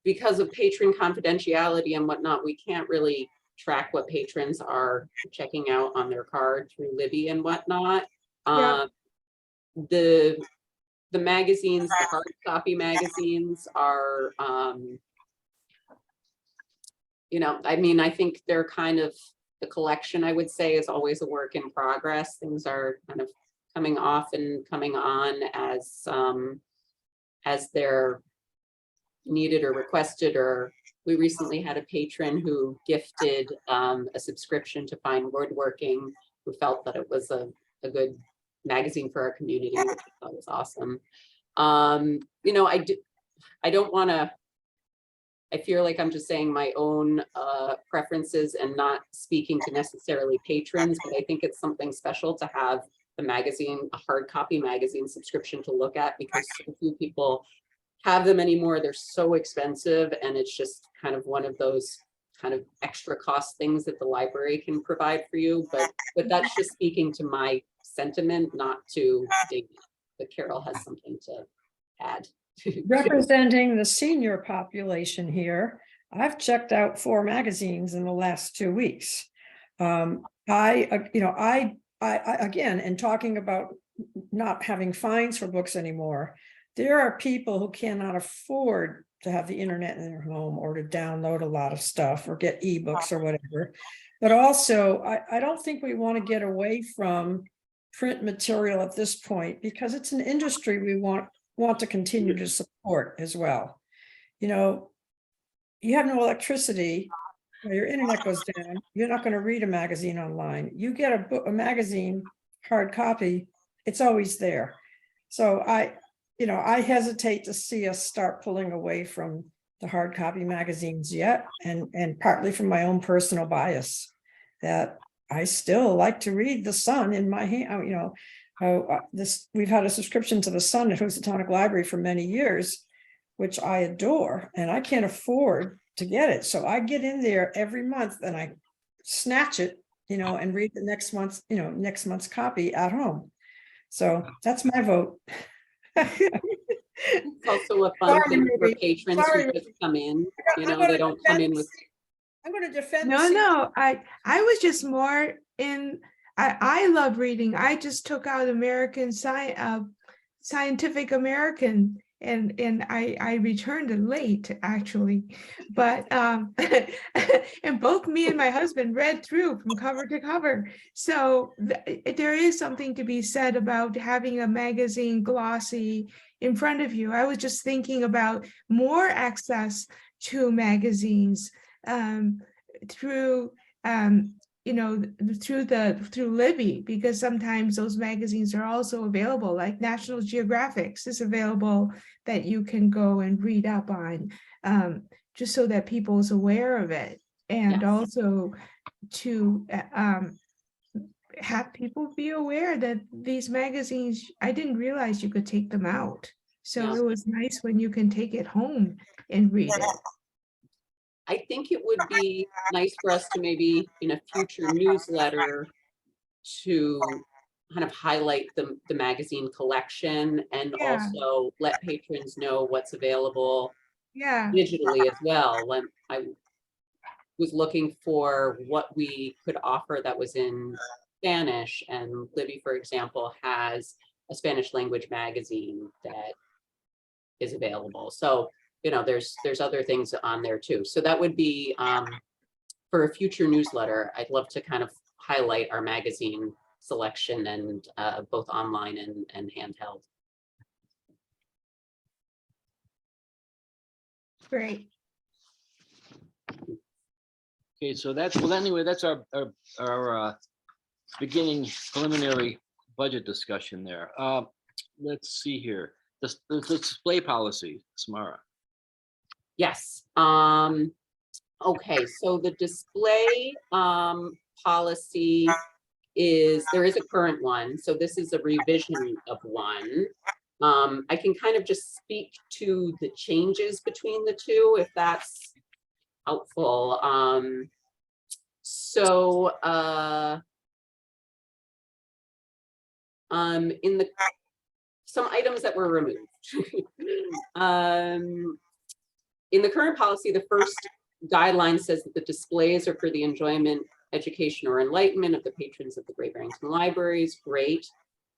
because of patron confidentiality and whatnot, we can't really track what patrons are checking out on their card through Libby and whatnot. Yeah. The magazines, the hard copy magazines are, I mean, I think they're kind of, the collection, I would say, is always a work in progress. Things are kind of coming off and coming on as they're needed or requested. Or we recently had a patron who gifted a subscription to Fine Woodworking, who felt that it was a good magazine for our community, which I thought was awesome. I don't want to, I feel like I'm just saying my own preferences and not speaking to necessarily patrons, but I think it's something special to have the magazine, a hard copy magazine subscription to look at, because so few people have them anymore. They're so expensive, and it's just kind of one of those kind of extra cost things that the library can provide for you. But that's just speaking to my sentiment, not to David. But Carol has something to add. Representing the senior population here, I've checked out 4 magazines in the last 2 weeks. I again, and talking about not having fines for books anymore, there are people who cannot afford to have the internet in their home or to download a lot of stuff or get ebooks or whatever. But also, I don't think we want to get away from print material at this point, because it's an industry we want to continue to support as well. You have no electricity, your internet goes down, you're not going to read a magazine online. You get a book, a magazine, hard copy, it's always there. So I hesitate to see us start pulling away from the hard copy magazines yet, and partly from my own personal bias that I still like to read The Sun in my hand. We've had a subscription to The Sun at Housatonic Library for many years, which I adore, and I can't afford to get it. So I get in there every month and I snatch it, and read the next month's copy at home. So that's my vote. It's also a fun thing for patrons who just come in, they don't come in with. I'm going to defend. No, I was just more in, I love reading. I just took out Scientific American, and I returned it late, actually, but and both me and my husband read through from cover to cover. So there is something to be said about having a magazine glossy in front of you. I was just thinking about more access to magazines through through Libby, because sometimes those magazines are also available, like National Geographic's is available, that you can go and read up on, just so that people's aware of it. And Yes. also to have people be aware that these magazines, I didn't realize you could take them out. So Yeah. it was nice when you can take it home and read it. I think it would be nice for us to maybe in a future newsletter to kind of highlight the magazine collection, and Yeah. also let patrons know what's available Yeah, digitally as well. When I was looking for what we could offer that was in Spanish, and Libby, for example, has a Spanish language magazine that is available. So there's other things on there too. So that would be for a future newsletter. I'd love to kind of highlight our magazine selection, and both online and handheld. great. Okay, so that's our beginning preliminary budget discussion there. Let's see here. The display policy, Samara. Yes. Okay, so the display policy is, there is a current one, so this is a revision of one. I can kind of just speak to the changes between the two if that's helpful. In the some items that were removed. In the current policy, the first guideline says that the displays are for the enjoyment, education, or enlightenment of the patrons of the Great Barrington Libraries. Great.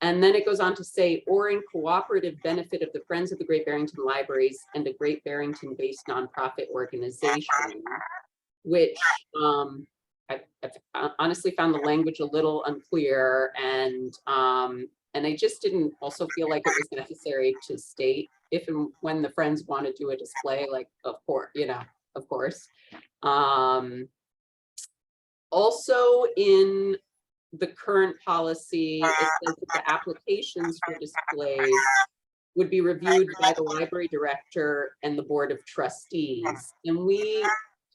And then it goes on to say, or in cooperative benefit of the Friends of the Great Barrington Libraries and a Great Barrington-based nonprofit organization, which I've honestly found the language a little unclear, and I just didn't also feel like it was necessary to state if and when the Friends want to do a display, like, of course, you know, of course. Also in the current policy, it says that the applications for displays would be reviewed by the library director and the board of trustees. And we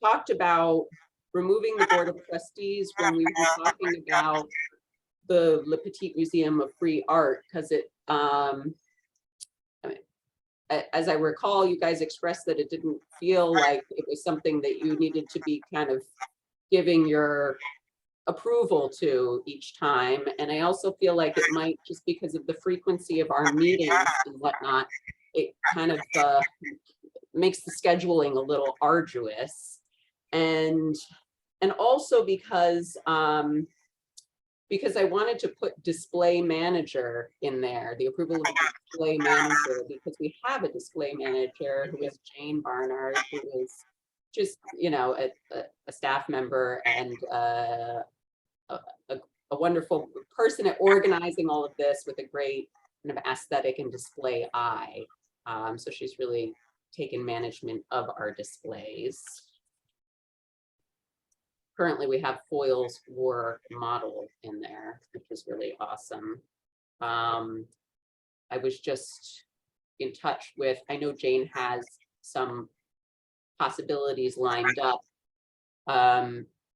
talked about removing the board of trustees when we were talking about the Le Petit Museum of Free Art, because it, as I recall, you guys expressed that it didn't feel like it was something that you needed to be kind of giving your approval to each time. And I also feel like it might, just because of the frequency of our meetings and whatnot, it kind of makes the scheduling a little arduous. And also because I wanted to put display manager in there, the approval of the display manager, because we have a display manager who is Jane Barnard, who is just, you know, a staff member and a wonderful person at organizing all of this with a great kind of aesthetic and display eye. So she's really taken management of our displays. Currently, we have foils war model in there, which is really awesome. I was just in touch with, I know Jane has some possibilities lined up.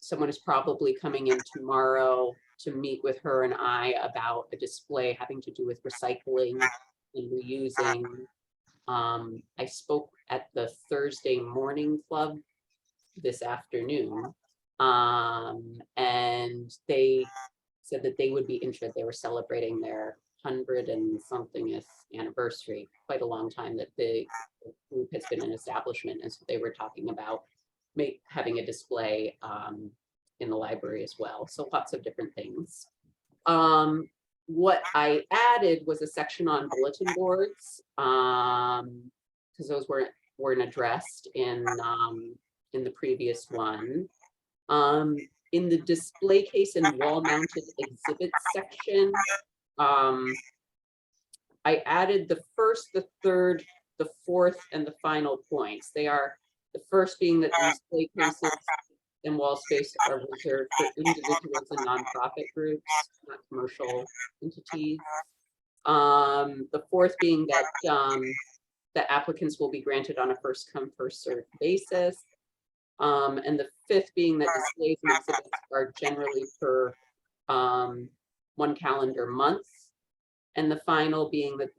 Someone is probably coming in tomorrow to meet with her and I about a display having to do with recycling and reusing. I spoke at the Thursday morning club this afternoon, and they said that they would be interested. They were celebrating their 100 and somethingth anniversary, quite a long time that the group has been an establishment. And so they were talking about having a display in the library as well. So lots of different things. What I added was a section on bulletin boards, because those weren't addressed in the previous one. In the display case and wall-mounted exhibit section, I added the first, the third, the fourth, and the final points. They are, the first being that the display cases and wall space are reserved for individuals and nonprofit groups, not commercial entities. The fourth being that the applicants will be granted on a first come, first served basis. And the fifth being that displays and exhibits are generally for 1 calendar month. And the final being that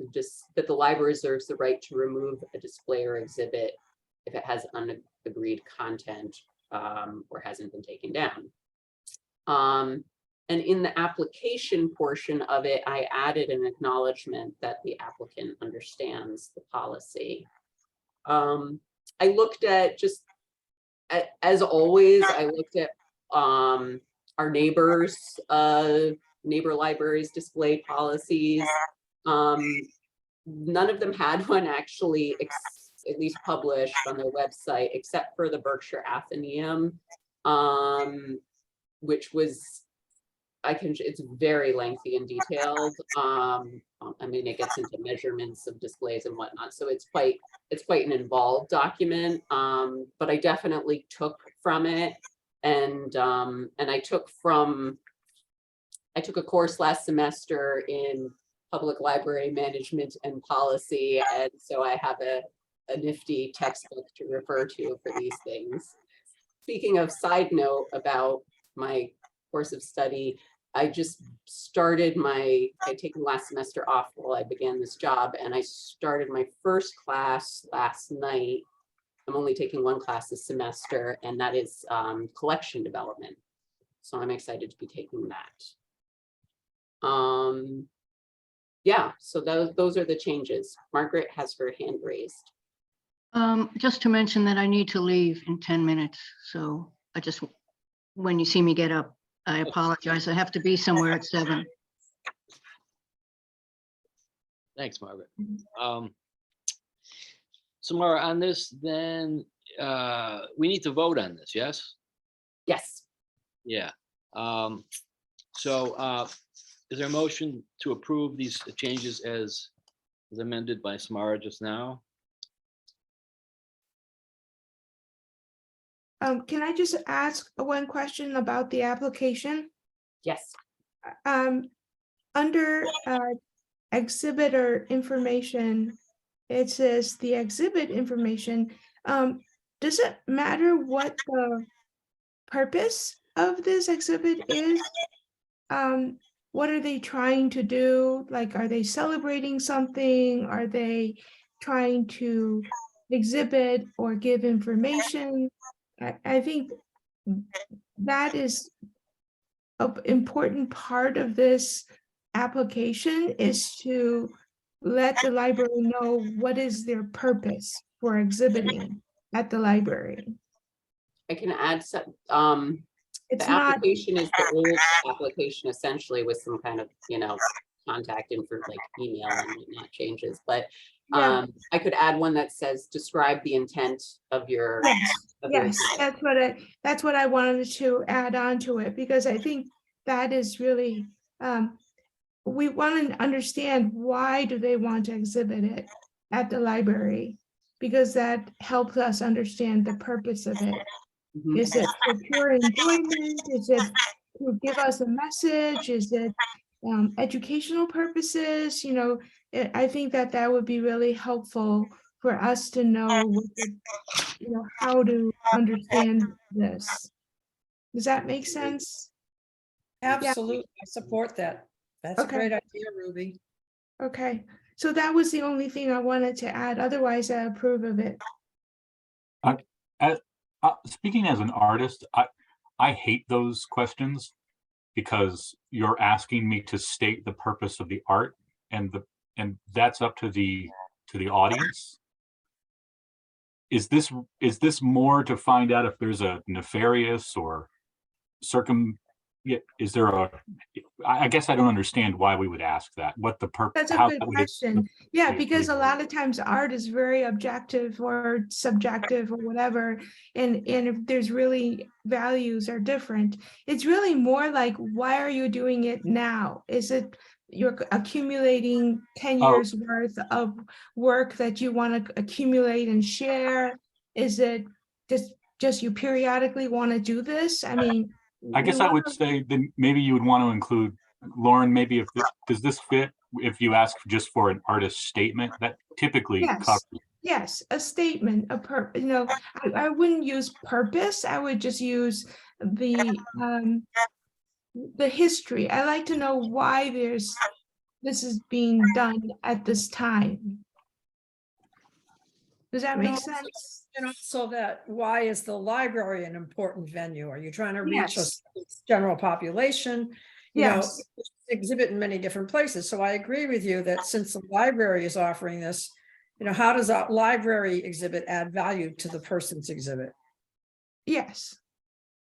the library reserves the right to remove a display or exhibit if it has unagreed content or hasn't been taken down. And in the application portion of it, I added an acknowledgement that the applicant understands the policy. I looked at, just as always, I looked at our neighbor libraries display policies. None of them had one actually, at least published on their website, except for the Berkshire Athenaeum, which was, it's very lengthy and detailed. I mean, it gets into measurements of displays and whatnot, so it's quite an involved document. But I definitely took from it, and I took a course last semester in public library management and policy, and so I have a nifty textbook to refer to for these things. Speaking of side note about my course of study, I just started I'd taken last semester off while I began this job, and I started my first class last night. I'm only taking one class this semester, and that is collection development. So I'm excited to be taking that. Yeah, so those are the changes. Margaret has her hand raised. Just to mention that I need to leave in 10 minutes. So I just, when you see me get up, I apologize. I have to be somewhere at 7. Thanks, Margaret. Samara, on this, then we need to vote on this, yes? Yes. Yeah. So is there a motion to approve these changes as amended by Samara just now? Can I just ask one question about the application? Yes. Under exhibitor information, it says the exhibit information. Does it matter what the purpose of this exhibit is? What are they trying to do? Like, are they celebrating something? Are they trying to exhibit or give information? I think that is an important part of this application, is to let the library know what is their purpose for exhibiting at the library. I can add some, It's the not, application is the old application essentially with some kind of, contact info like email and whatnot changes, but yeah, I could add one that says, describe the intent of your. yes, that's what I wanted to add on to it, because I think that is really, we want to understand why do they want to exhibit it at the library, because that helps us understand the purpose of it. Mhm. Is it for pure enjoyment? Is it to give us a message? Is it educational purposes? I think that would be really helpful for us to know, how to understand this. Does that make sense? Absolutely, I support that. That's a Okay. great idea, Ruby. Okay, so that was the only thing I wanted to add. Otherwise, I approve of it. Speaking as an artist, I hate those questions because you're asking me to state the purpose of the art, and that's up to the audience. Is this more to find out if there's a nefarious or is there I guess I don't understand why we would ask that, what the purpose. That's a good question. Yeah, because a lot of times art is very objective or subjective or whatever. And if there's really values are different, it's really more like, why are you doing it now? Is it you're accumulating 10 years worth of work that you want to accumulate and share? Is it just you periodically want to do this? I mean, I guess I would say then maybe you would want to include, Lauren, maybe does this fit if you ask just for an artist statement that typically covers? Yes, a statement, I wouldn't use purpose. I would just use the history. I like to know why this is being done at this time. Does that make sense? So that why is the library an important venue? Are you trying to reach a Yes. general population? Yes. Exhibit in many different places. So I agree with you that since the library is offering this, how does a library exhibit add value to the person's exhibit? Yes.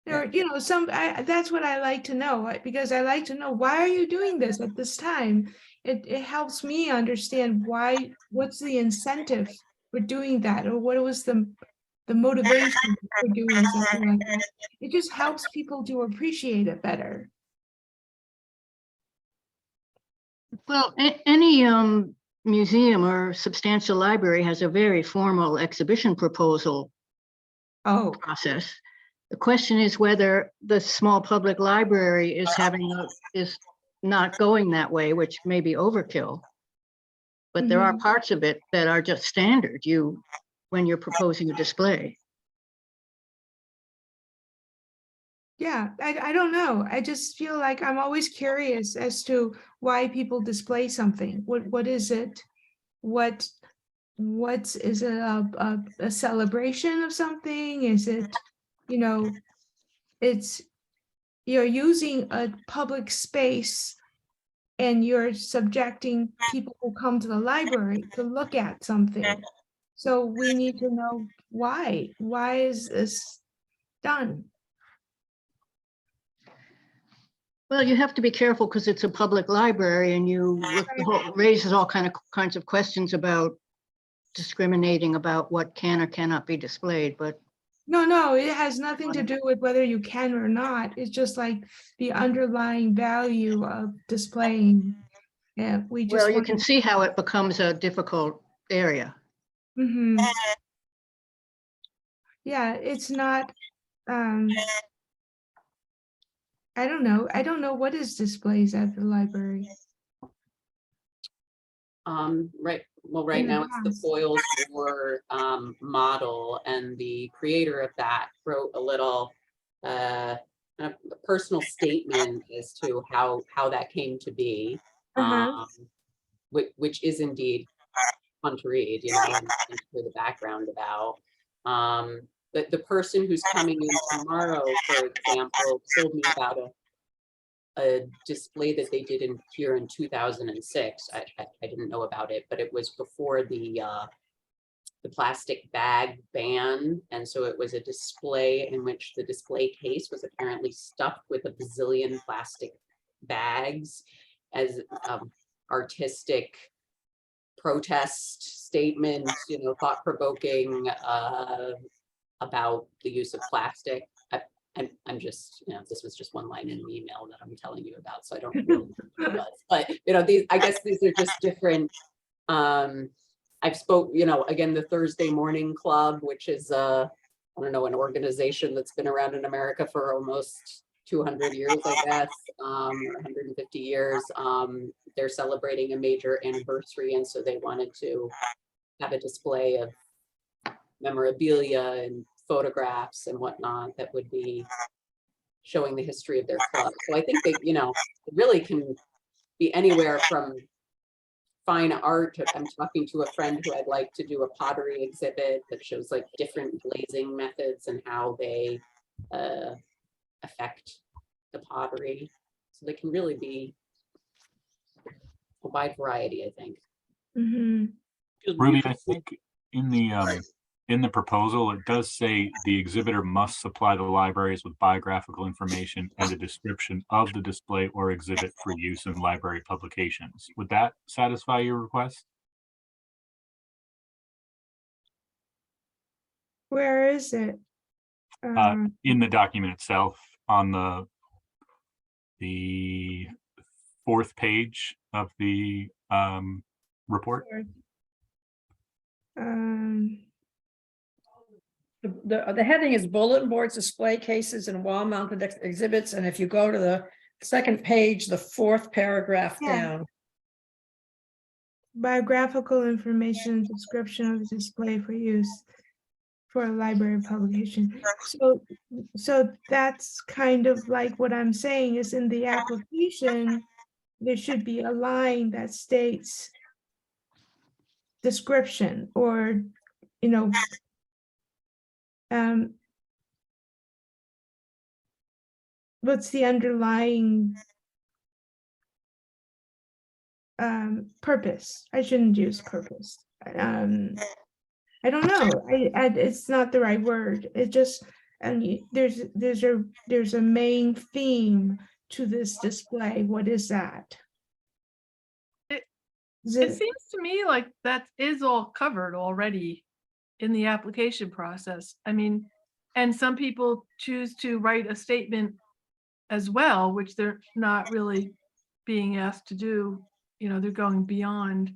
Yeah. Or, that's what I like to know, because I like to know, why are you doing this at this time? It helps me understand what's the incentive for doing that, or what was the motivation for doing something like that. It just helps people to appreciate it better. Well, any museum or substantial library has a very formal exhibition proposal process. The question is whether the small public library is not going that way, which may be overkill. But there are Mhm. parts of it that are just standard when you're proposing a display. Yeah, I don't know. I just feel like I'm always curious as to why people display something. What is it? Is it a celebration of something? Is it, you know, it's you're using a public space and you're subjecting people who come to the library to look at something. So we need to know why. Why is this done? Well, you have to be careful because it's a public library and raises all kinds of questions about discriminating about what can or cannot be displayed, but No, it has nothing to do with whether you can or not. It's just like the underlying value of displaying. Yeah, we just well, you want can see how it becomes a difficult area. Mhm. Yeah, it's not, I don't know. I don't know what is displays at the library. Right In the now it's the past. Foils War model, and the creator of that wrote a little a personal statement as to how that came to be, Uh-huh. which is indeed fun to read, and to hear the background about. The person who's coming in tomorrow, for example, told me about a display that they did here in 2006. I didn't know about it, but it was before the plastic bag ban, and so it was a display in which the display case was apparently stuffed with a bazillion plastic bags as artistic protest statement, thought-provoking about the use of plastic. I'm just, this was just one line in an email that I'm telling you about, so I don't really know what it was. But I guess these are just different. I've spoke, again, the Thursday Morning Club, which is I don't know, an organization that's been around in America for almost 200 years, I guess, or 150 years. They're celebrating a major anniversary, and so they wanted to have a display of memorabilia and photographs and whatnot that would be showing the history of their club. So I think that, it really can be anywhere from fine art. I'm talking to a friend who I'd like to do a pottery exhibit that shows like different glazing methods and how they affect the pottery. So they can really be a wide variety, I think. Mhm. Ruby, I think in the proposal, it does say the exhibitor must supply the libraries with biographical information and a description of the display or exhibit for use in library publications. Would that satisfy your request? Where is it? In the document itself, on the fourth page of the report. The heading is bulletin boards, display cases, and wall-mounted exhibits. And if you go to the second page, the fourth paragraph Yeah. down. Biographical information, description of the display for use for a library publication. So that's kind of like what I'm saying is in the application, there should be a line that states description or, what's the underlying purpose? I shouldn't use purpose. I don't know. It's not the right word. It just, there's a main theme to this display. What is that? Is It seems to me like that is all covered already in the application process. I mean, and some people choose to write a statement as well, which they're not really being asked to do. They're going beyond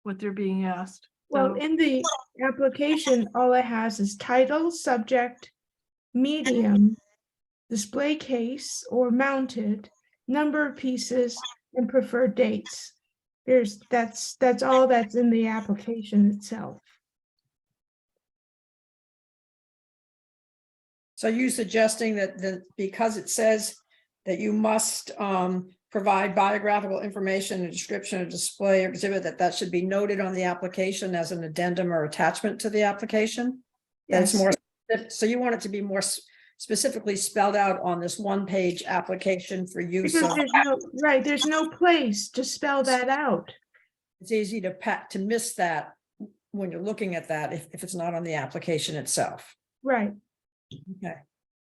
what they're being asked. Well, So, in the application, all it has is title, subject, medium, display case or mounted, number of pieces, and preferred dates. That's all that's in the application itself. So you suggesting that because it says that you must provide biographical information, a description, a display, or exhibit, that should be noted on the application as an addendum or attachment to the application? That it's Yes, more, so you want it to be more specifically spelled out on this one-page application for use because of, there's no, right, there's no place to spell that out. it's easy to miss that when you're looking at that if it's not on the application itself. Right, Okay.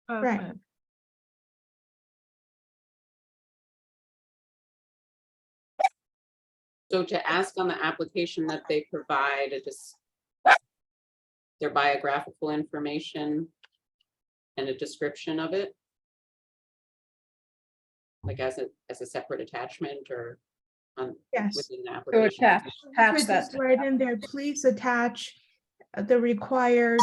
right. Okay. So to ask on the application that they provide their biographical information and a description of it? Like as a separate attachment or on Yes. within the So application? Attach Put that. this right in there, please attach the required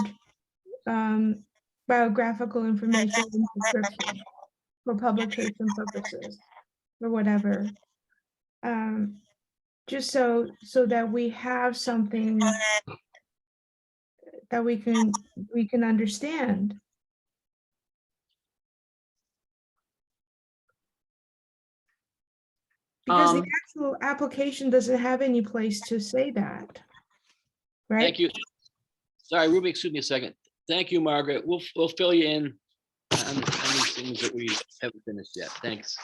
biographical information and description for publication purposes or whatever. Just so that we have something that we can understand. Because the Um, actual application doesn't have any place to say that. Right? Thank you. Sorry, Ruby, excuse me a second. Thank you, Margaret. We'll fill you in on these things that we haven't finished yet. Thanks.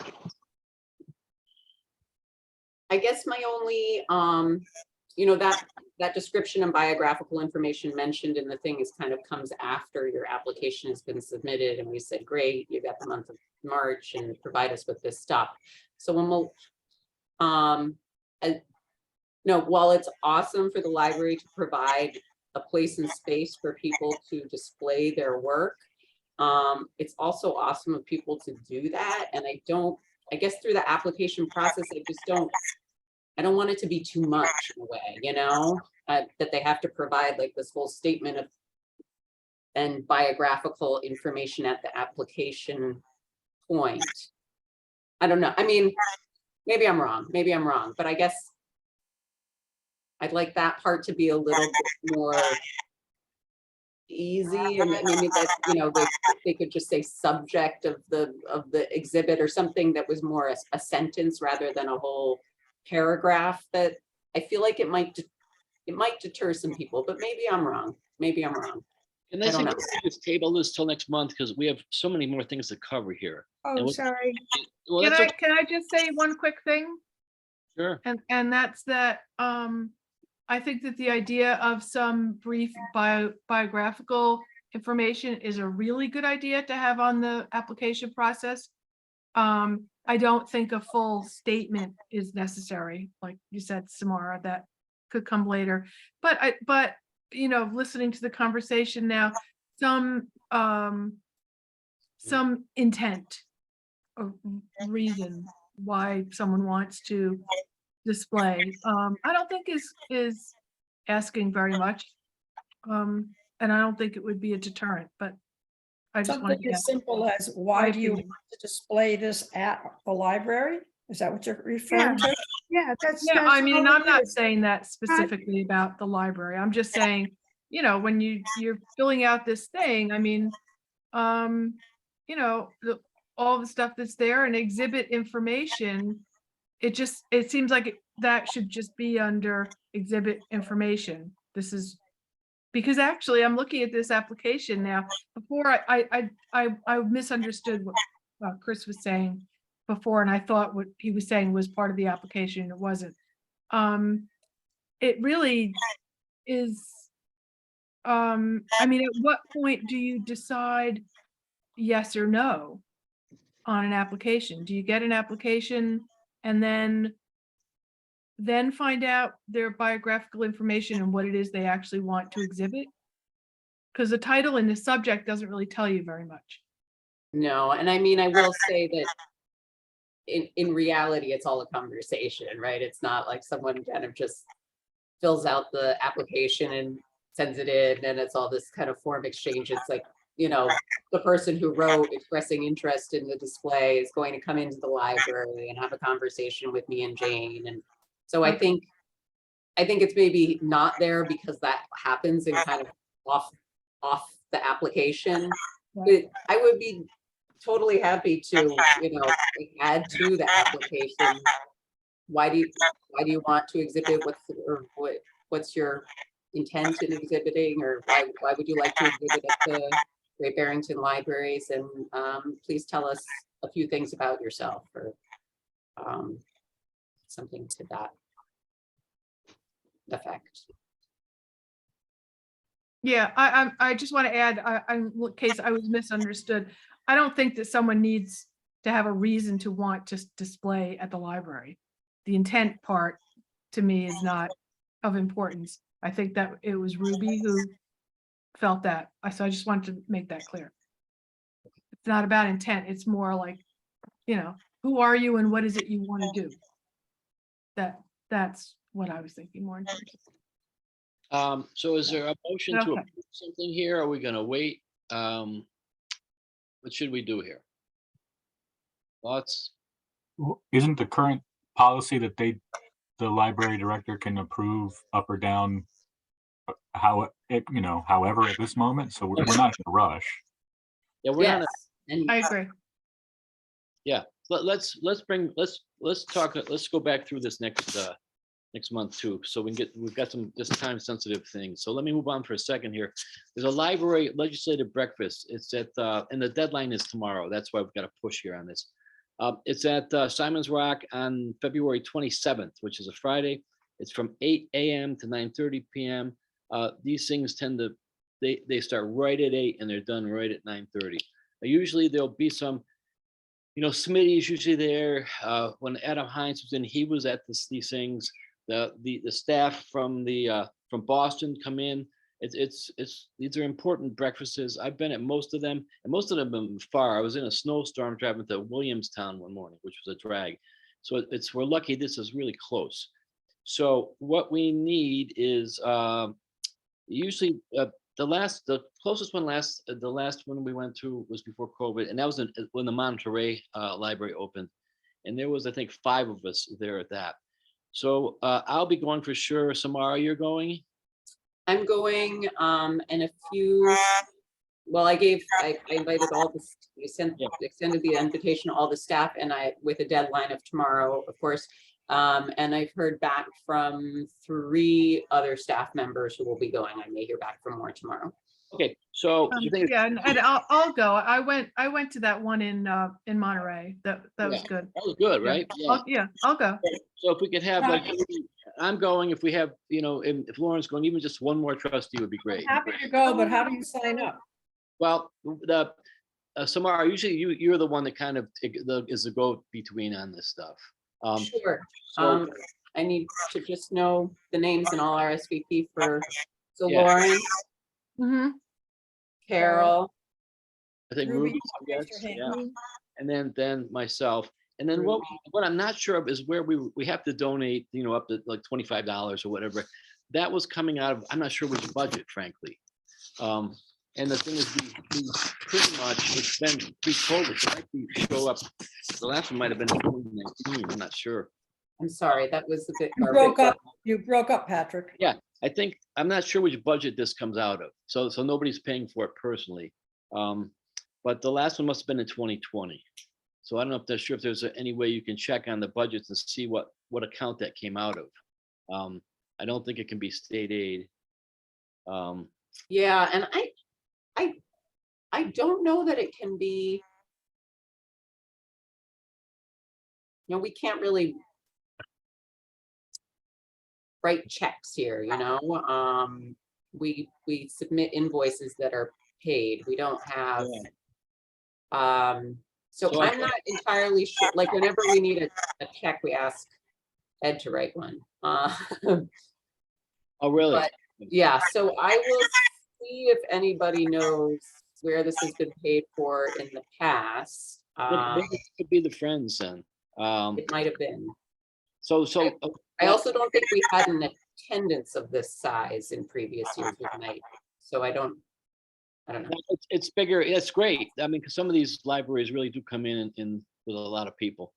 I guess my only, that description and biographical information mentioned in the thing is kind of comes after your application has been submitted and we said, great, you got the month of March and provide us with this stuff. So when we'll, while it's awesome for the library to provide a place and space for people to display their work, it's also awesome of people to do that. And I guess through the application process, I don't want it to be too much in a way, that they have to provide like this whole statement of and biographical information at the application point. I don't know. I mean, maybe I'm wrong, but I guess I'd like that part to be a little bit more easy, and maybe that they could just say subject of the exhibit or something that was more a sentence rather than a whole paragraph. That I feel like it might deter some people, but maybe I'm wrong. And I I don't think know. we just table this till next month because we have so many more things to cover here. Oh, And sorry. Well, Can that's okay. can I just say one quick thing? Sure. And that's that, I think that the idea of some brief biographical information is a really good idea to have on the application process. I don't think a full statement is necessary, like you said, Samara, that could come later. But listening to the conversation now, some intent or reason why someone wants to display, I don't think is asking very much. And I don't think it would be a deterrent, but I just want Something to. as simple as, why do you want to display this at the library? Is that what you're referring to? Yeah, that's. Yeah, I mean, all I'm it not is. saying that specifically about the library. I'm just saying, when you're filling out this thing, I mean, all the stuff that's there and exhibit information, it seems like that should just be under exhibit information. This is because actually I'm looking at this application now. Before I misunderstood what Chris was saying before, and I thought what he was saying was part of the application, and it wasn't. It really is. I mean, at what point do you decide yes or no on an application? Do you get an application and then find out their biographical information and what it is they actually want to exhibit? Because the title and the subject doesn't really tell you very much. No, and I mean, I will say that in reality, it's all a conversation, right? It's not like someone kind of just fills out the application and sends it in and it's all this kind of form exchange. It's like, the person who wrote expressing interest in the display is going to come into the library and have a conversation with me and Jane, and So I Okay. think it's maybe not there because that happens in kind of off the application. But I would be totally happy to, add to the application. Why do you want to exhibit? What's your intent in exhibiting, or why would you like to exhibit at the Great Barrington Libraries? And please tell us a few things about yourself, or something to that effect. Yeah, I just want to add, in case I was misunderstood, I don't think that someone needs to have a reason to want to display at the library. The intent part, to me, is not of importance. I think that it was Ruby who felt that. So I just wanted to make that clear. It's not about intent. It's more like, who are you and what is it you want to do? That's what I was thinking more in terms of. So is there a motion to Okay. approve something here? Are we gonna wait? What should we do here? Thoughts? Isn't the current policy that the library director can approve up or down however at this moment? So we're not in a rush. Yeah, we're not. Yes, and I agree. Yeah, let's talk, let's go back through this next month too, so we've got some just time sensitive things. So let me move on for a second here. There's a library legislative breakfast. It's at, and the deadline is tomorrow. That's why we've got to push here on this. It's at Simon's Rock on February 27th, which is a Friday. It's from 8 a.m. to 9:30 p.m. These things tend to, they start right at 8 and they're done right at 9:30. Usually there'll be some, Smitty is usually there. When Adam Hines was in, he was at these things. The staff from Boston come in. These are important breakfasts. I've been at most of them, and most of them have been far. I was in a snowstorm driving to Williamstown one morning, which was a drag. So we're lucky this is really close. So what we need is usually the closest one the last one we went to was before COVID, and that was when the Monterey library opened, and there was, I think, 5 of us there at that. So I'll be going for sure. Samara, you're going? I'm going, and a few, well, I invited all this, extended the invitation to all the staff, and with a deadline of tomorrow, of course. And I've heard back from 3 other staff members who will be going. I may hear back from more tomorrow. Okay, so you think Yeah, and I'll go. I went to that one in Monterey. That was good. that was good, right? Yeah, I'll go. So if we could have, like, I'm going, if we have, if Lauren's going, even just one more trustee would be great. Happy to go, but how do you sign up? Well, Samara, usually you're the one that kind of is the go-between on this stuff. Sure. So, I need to just know the names and all RSVP for, so Yeah. Lauren, Mm-hmm. Carol, I think Ruby, Ruby, raise your hand. yeah, and then myself. And then what I'm not sure of is where we have to donate, up to like $25 or whatever. That was coming out of, I'm not sure which budget, frankly. And the thing is, we pretty much, it's been pre-COVID, so actually show up. The last one might have been 2019, I'm not sure. I'm sorry, that was a bit. You broke up, Patrick. Yeah, I'm not sure which budget this comes out of. So nobody's paying for it personally. But the last one must have been in 2020. So I don't know if there's any way you can check on the budgets and see what account that came out of. I don't think it can be state aid. Yeah, and I don't know that it can be. We can't really write checks here, we submit invoices that are paid. We don't have, so I'm not entirely sure, like whenever we need a check, we ask Ed to write one. Oh, really? But yeah, so I will see if anybody knows where this has been paid for in the past. Maybe it could be the Friends then. It might have been. So I also don't think we had an attendance of this size in previous years with night. So I don't know. It's bigger. It's great. I mean, because some of these libraries really do come in with a lot of people.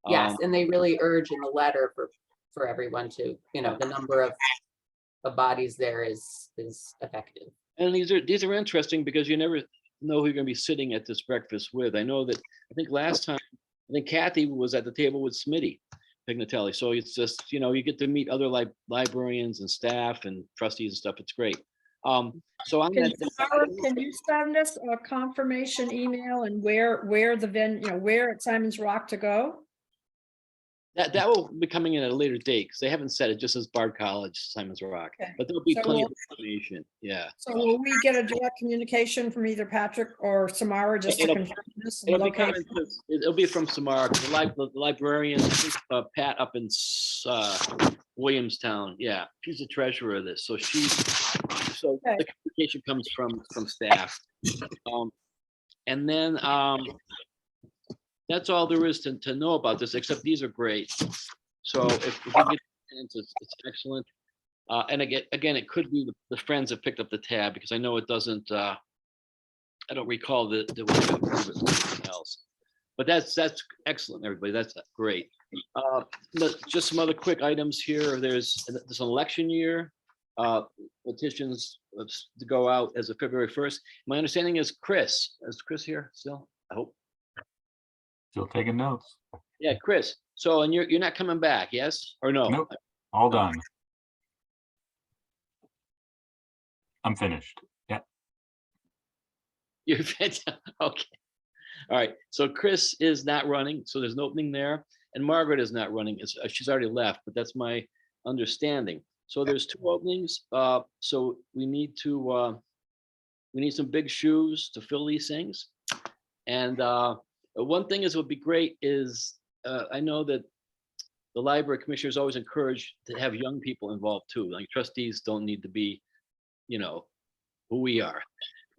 Yes, and they really urge in the letter for for everyone to, the number of bodies there is effective. And these are interesting because you never know who you're going to be sitting at this breakfast with. I know that, I think last time, I think Kathy was at the table with Smitty Pignatelli. So it's just, you get to meet other librarians and staff and trustees and stuff. It's great. So I'm Can gonna- can you send us a confirmation email and where where at Simon's Rock to go? that will be coming in at a later date because they haven't said it, just as Bard College, Simon's Rock, Okay. but there'll be So plenty we'll- of information. Yeah. So will we get a direct communication from either Patrick or Samara just to It'll- confirm this? It'll be location? coming. It'll be from Samara, the librarian, Pat up in Williamstown. Yeah, she's the treasurer of this, so Okay. the communication comes from staff. And then that's all there is to know about this, except these are great. So if you get it's excellent. And again, it could be the friends have picked up the tab because I know it doesn't. I don't recall that there was anything else. But that's excellent, everybody. That's great. Just some other quick items here. There's this election year. Petitions to go out as of February 1st. My understanding is Chris. Is Chris here still? I hope. Still taking notes. Yeah, Chris. So, and you're not coming back, yes or no? Nope. All done. I'm finished. Yeah. You're fantastic. Okay. All right. So Chris is not running, so there's an opening there, and Margaret is not running. She's already left, but that's my understanding. So there's 2 openings. So we need some big shoes to fill these things. And one thing would be great is I know that the library commissioners always encourage to have young people involved too. Like trustees don't need to be, who we are.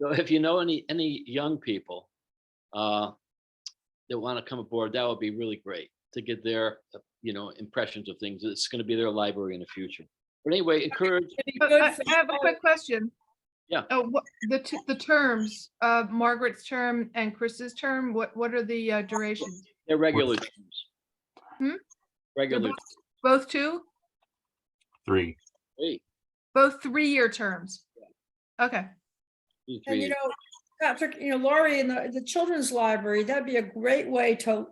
So if you know any young people that want to come aboard, that would be really great to get their, impressions of things. It's going to be their library in the future. But anyway, encourage. I have a quick question. Yeah. Oh, what the terms, Margaret's term and Chris's term, what are the durations? They're regular terms. Hmm? Regular. Both 2? 3. Wait, Both 3-year terms? Okay. 2, 3 And Patrick, Laurie, in the children's library, that'd be a great way to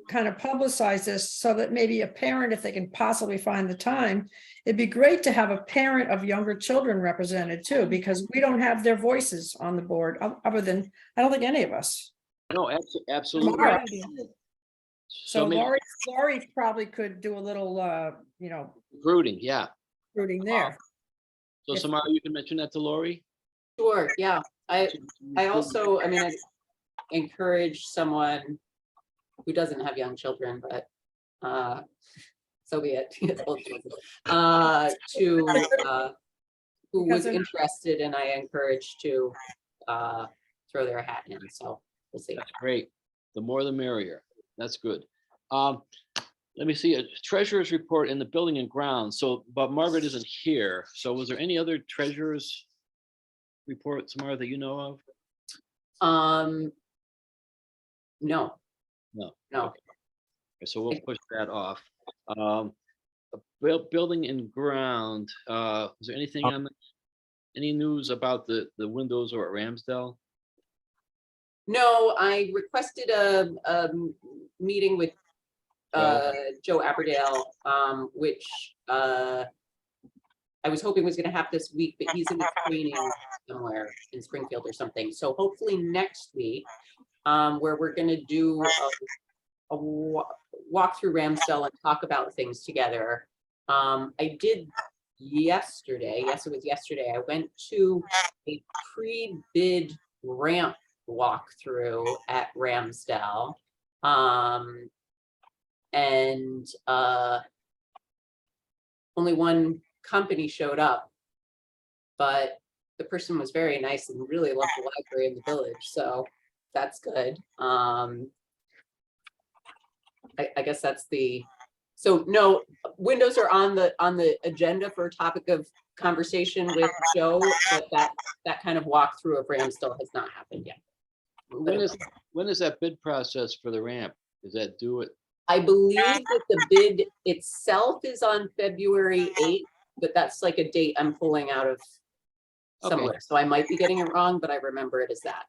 kind of publicize this so that maybe a parent, if they can possibly find the time, it'd be great to have a parent of younger children represented too, because we don't have their voices on the board other than, I don't think any of us. No, absolutely. Samara. So So maybe Laurie probably could do a little, recruiting, yeah. rooting there. So Yes. Samara, you can mention that to Lori? Sure, yeah. I also, I encourage someone who doesn't have young children, but so be it. Who was interested, and I encourage to throw their hat in. So we'll see. That's great. The more the merrier. That's good. Let me see a treasurer's report in the building and grounds. So, but Margaret isn't here. So was there any other treasurer's report, Samara, that you know of? No. No. No. Okay. So we'll push that off. Building and ground, is there anything on any news about the windows or at Ramsdale? No, I requested a meeting with Joe Aberdale, which I was hoping was going to happen this week, but he's in a training somewhere in Springfield or something. So hopefully next week, where we're going to do a walk through Ramsdale and talk about things together. I did yesterday. Yes, it was yesterday. I went to a pre-bid ramp walkthrough at Ramsdale. And only one company showed up, but the person was very nice and really loved the library in the village, so that's good. I guess that's so no, windows are on the agenda for a topic of conversation with Joe, but that kind of walkthrough of Ramsdale has not happened yet. When is that bid process for the ramp? Is that due it? I believe that the bid itself is on February 8th, but that's like a date I'm pulling out of Okay. somewhere. So I might be getting it wrong, but I remember it as that.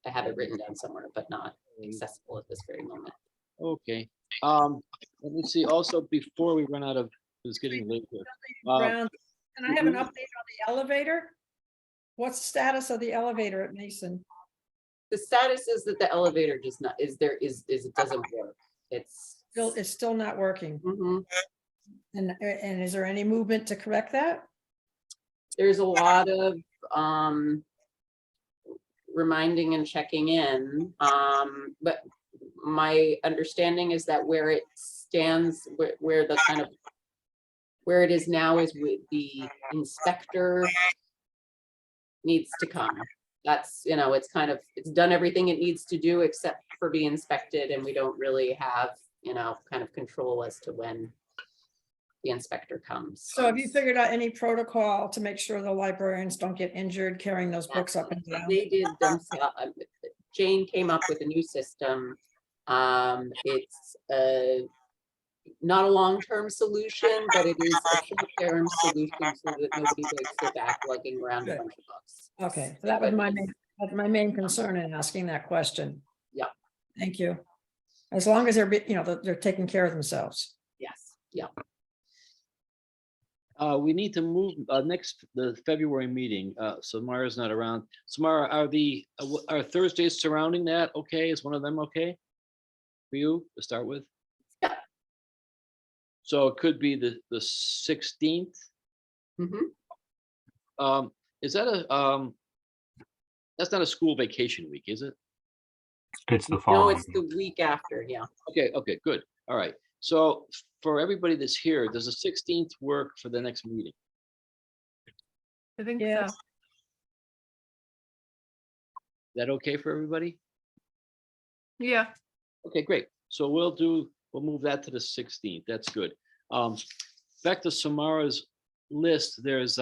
I have it written down somewhere, but not accessible at this very moment. Okay. Let me see, also, before we run out of, it's getting late here. Brown, can I have an update on the elevator? What's the status of the elevator at Mason? The status is that the elevator does not, it doesn't work. It's still not working. Mhm. And is there any movement to correct that? There's a lot of reminding and checking in, but my understanding is that where it stands, where the kind of where it is now is with the inspector needs to come. That's, you know, it's done everything it needs to do except for be inspected, and we don't really have, you know, kind of control as to when the inspector comes. So have you figured out any protocol to make sure the librarians don't get injured carrying those books up and down? They did themselves. Jane came up with a new system. It's not a long-term solution, but it is a short-term solution so that nobody breaks their back lugging around a bunch of books. Okay, so that was my main concern in asking that question. Yeah. Thank you. As long as they're, you know, they're taking care of themselves. Yes, yeah. We need to move the February meeting. Samara's not around. Samara, are Thursdays surrounding that okay? Is one of them okay for you to start with? Yeah. So it could be the 16th. Mm-hmm. Is that that's not a school vacation week, is it? It's the No, following. it's the week after, yeah. Okay, good. All right. So for everybody that's here, does the 16th work for the next meeting? I think Yes. so. Is that okay for everybody? Yeah. Okay, great. So we'll move that to the 16th. That's good. Back to Samara's list, there's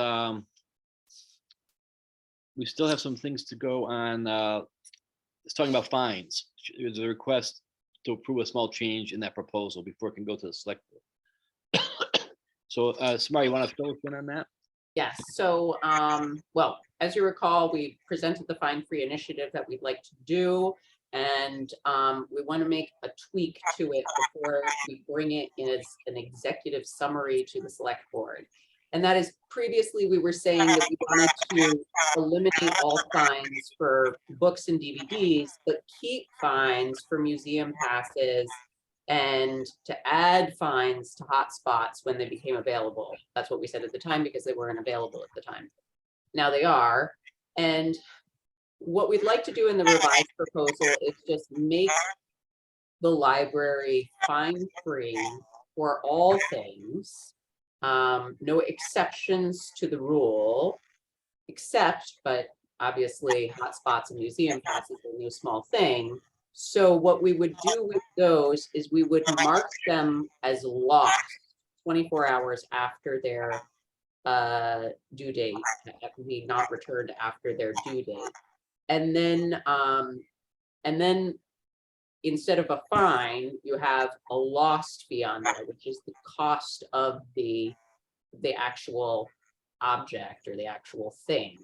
we still have some things to go on. It's talking about fines. There's a request to approve a small change in that proposal before it can go to the select board. So Samara, you want to fill us in on that? Yes, so, well, as you recall, we presented the fine-free initiative that we'd like to do. And we want to make a tweak to it before we bring it in as an executive summary to the select board. And that is, previously we were saying that we wanted to eliminate all fines for books and DVDs, but keep fines for museum passes and to add fines to hotspots when they became available. That's what we said at the time because they weren't available at the time. Now they are. And what we'd like to do in the revised proposal is just make the library fine-free for all things. No exceptions to the rule, except, but obviously hotspots and museum passes are no small thing. So what we would do with those is we would mark them as lost 24 hours after their due date, not returned after their due date. And then instead of a fine, you have a lost fee on there, which is the cost of the actual object or the actual thing.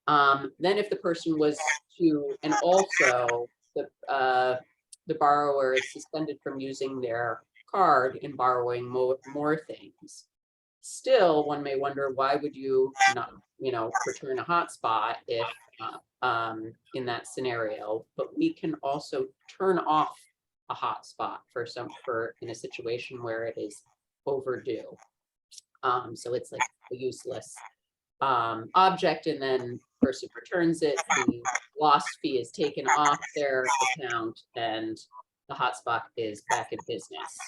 Then if the person was to, and also the borrower is suspended from using their card and borrowing more things. Still, one may wonder, why would you not, return a hotspot if in that scenario? But we can also turn off a hotspot for in a situation where it is overdue. So it's like a useless object, and then person returns it, the lost fee is taken off their account, and the hotspot is back in business.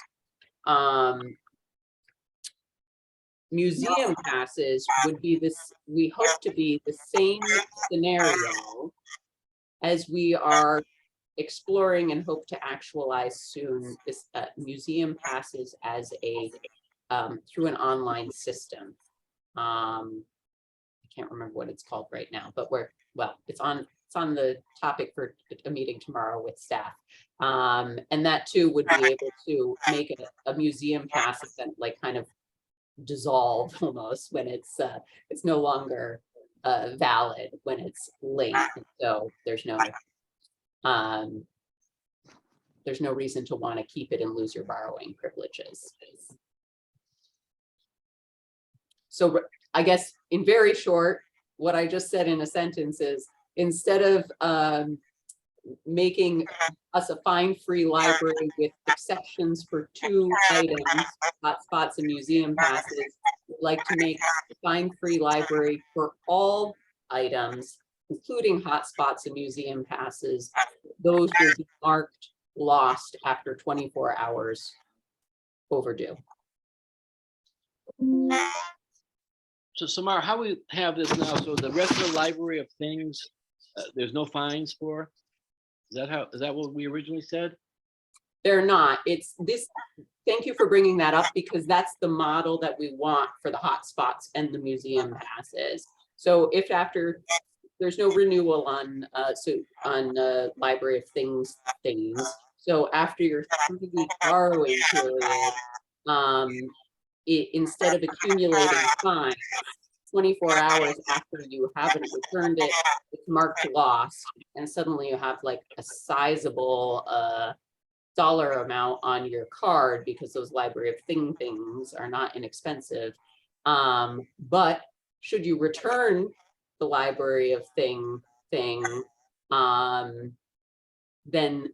Museum passes would be this, we hope to be the same scenario as we are exploring and hope to actualize soon, this museum passes as a through an online system. I can't remember what it's called right now, but it's on it's on the topic for a meeting tomorrow with staff. And that too would be able to make a museum pass event like kind of dissolve almost when it's no longer valid when it's late. So there's no reason to want to keep it and lose your borrowing privileges. So I guess in very short, what I just said in a sentence is, instead of making us a fine-free library with exceptions for 2 items, hotspots and museum passes, we'd like to make a fine-free library for all items, including hotspots and museum passes. Those will be marked lost after 24 hours overdue. So Samara, how we have this now, so the rest of the library of things, there's no fines for? Is that what we originally said? They're not. It's this. Thank you for bringing that up, because that's the model that we want for the hotspots and the museum passes. So if after there's no renewal on library of things. So after your 3-week borrowing period, instead of accumulating fines, 24 hours after you haven't returned it, it's marked lost, and suddenly you have like a sizable dollar amount on your card, because those library of things are not inexpensive. But should you return the library of thing, then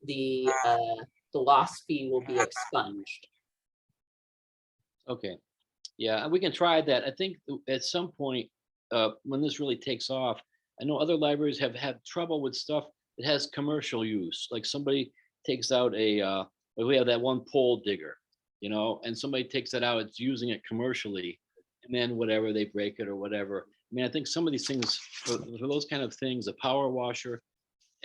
the loss fee will be expunged. Okay, yeah, we can try that. I think at some point, when this really takes off, I know other libraries have had trouble with stuff that has commercial use. Like somebody takes out well, we have that one pole digger, and somebody takes that out, it's using it commercially, and then whatever, they break it or whatever. I mean, I think some of these things, for those kind of things, a power washer,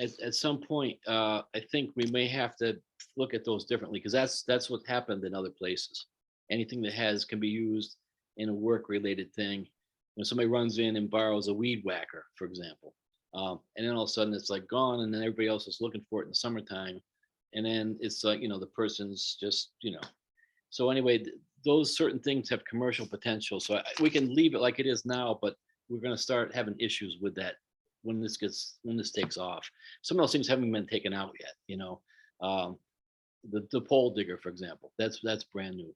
at some point, I think we may have to look at those differently, because that's what happened in other places. Anything that can be used in a work-related thing. When somebody runs in and borrows a weed whacker, for example, and then all of a sudden it's like gone, and then everybody else is looking for it in the summertime, and then it's like, the person's just, So anyway, those certain things have commercial potential. So we can leave it like it is now, but we're going to start having issues with that when this takes off. Some of those things haven't been taken out yet, the pole digger, for example, that's brand new.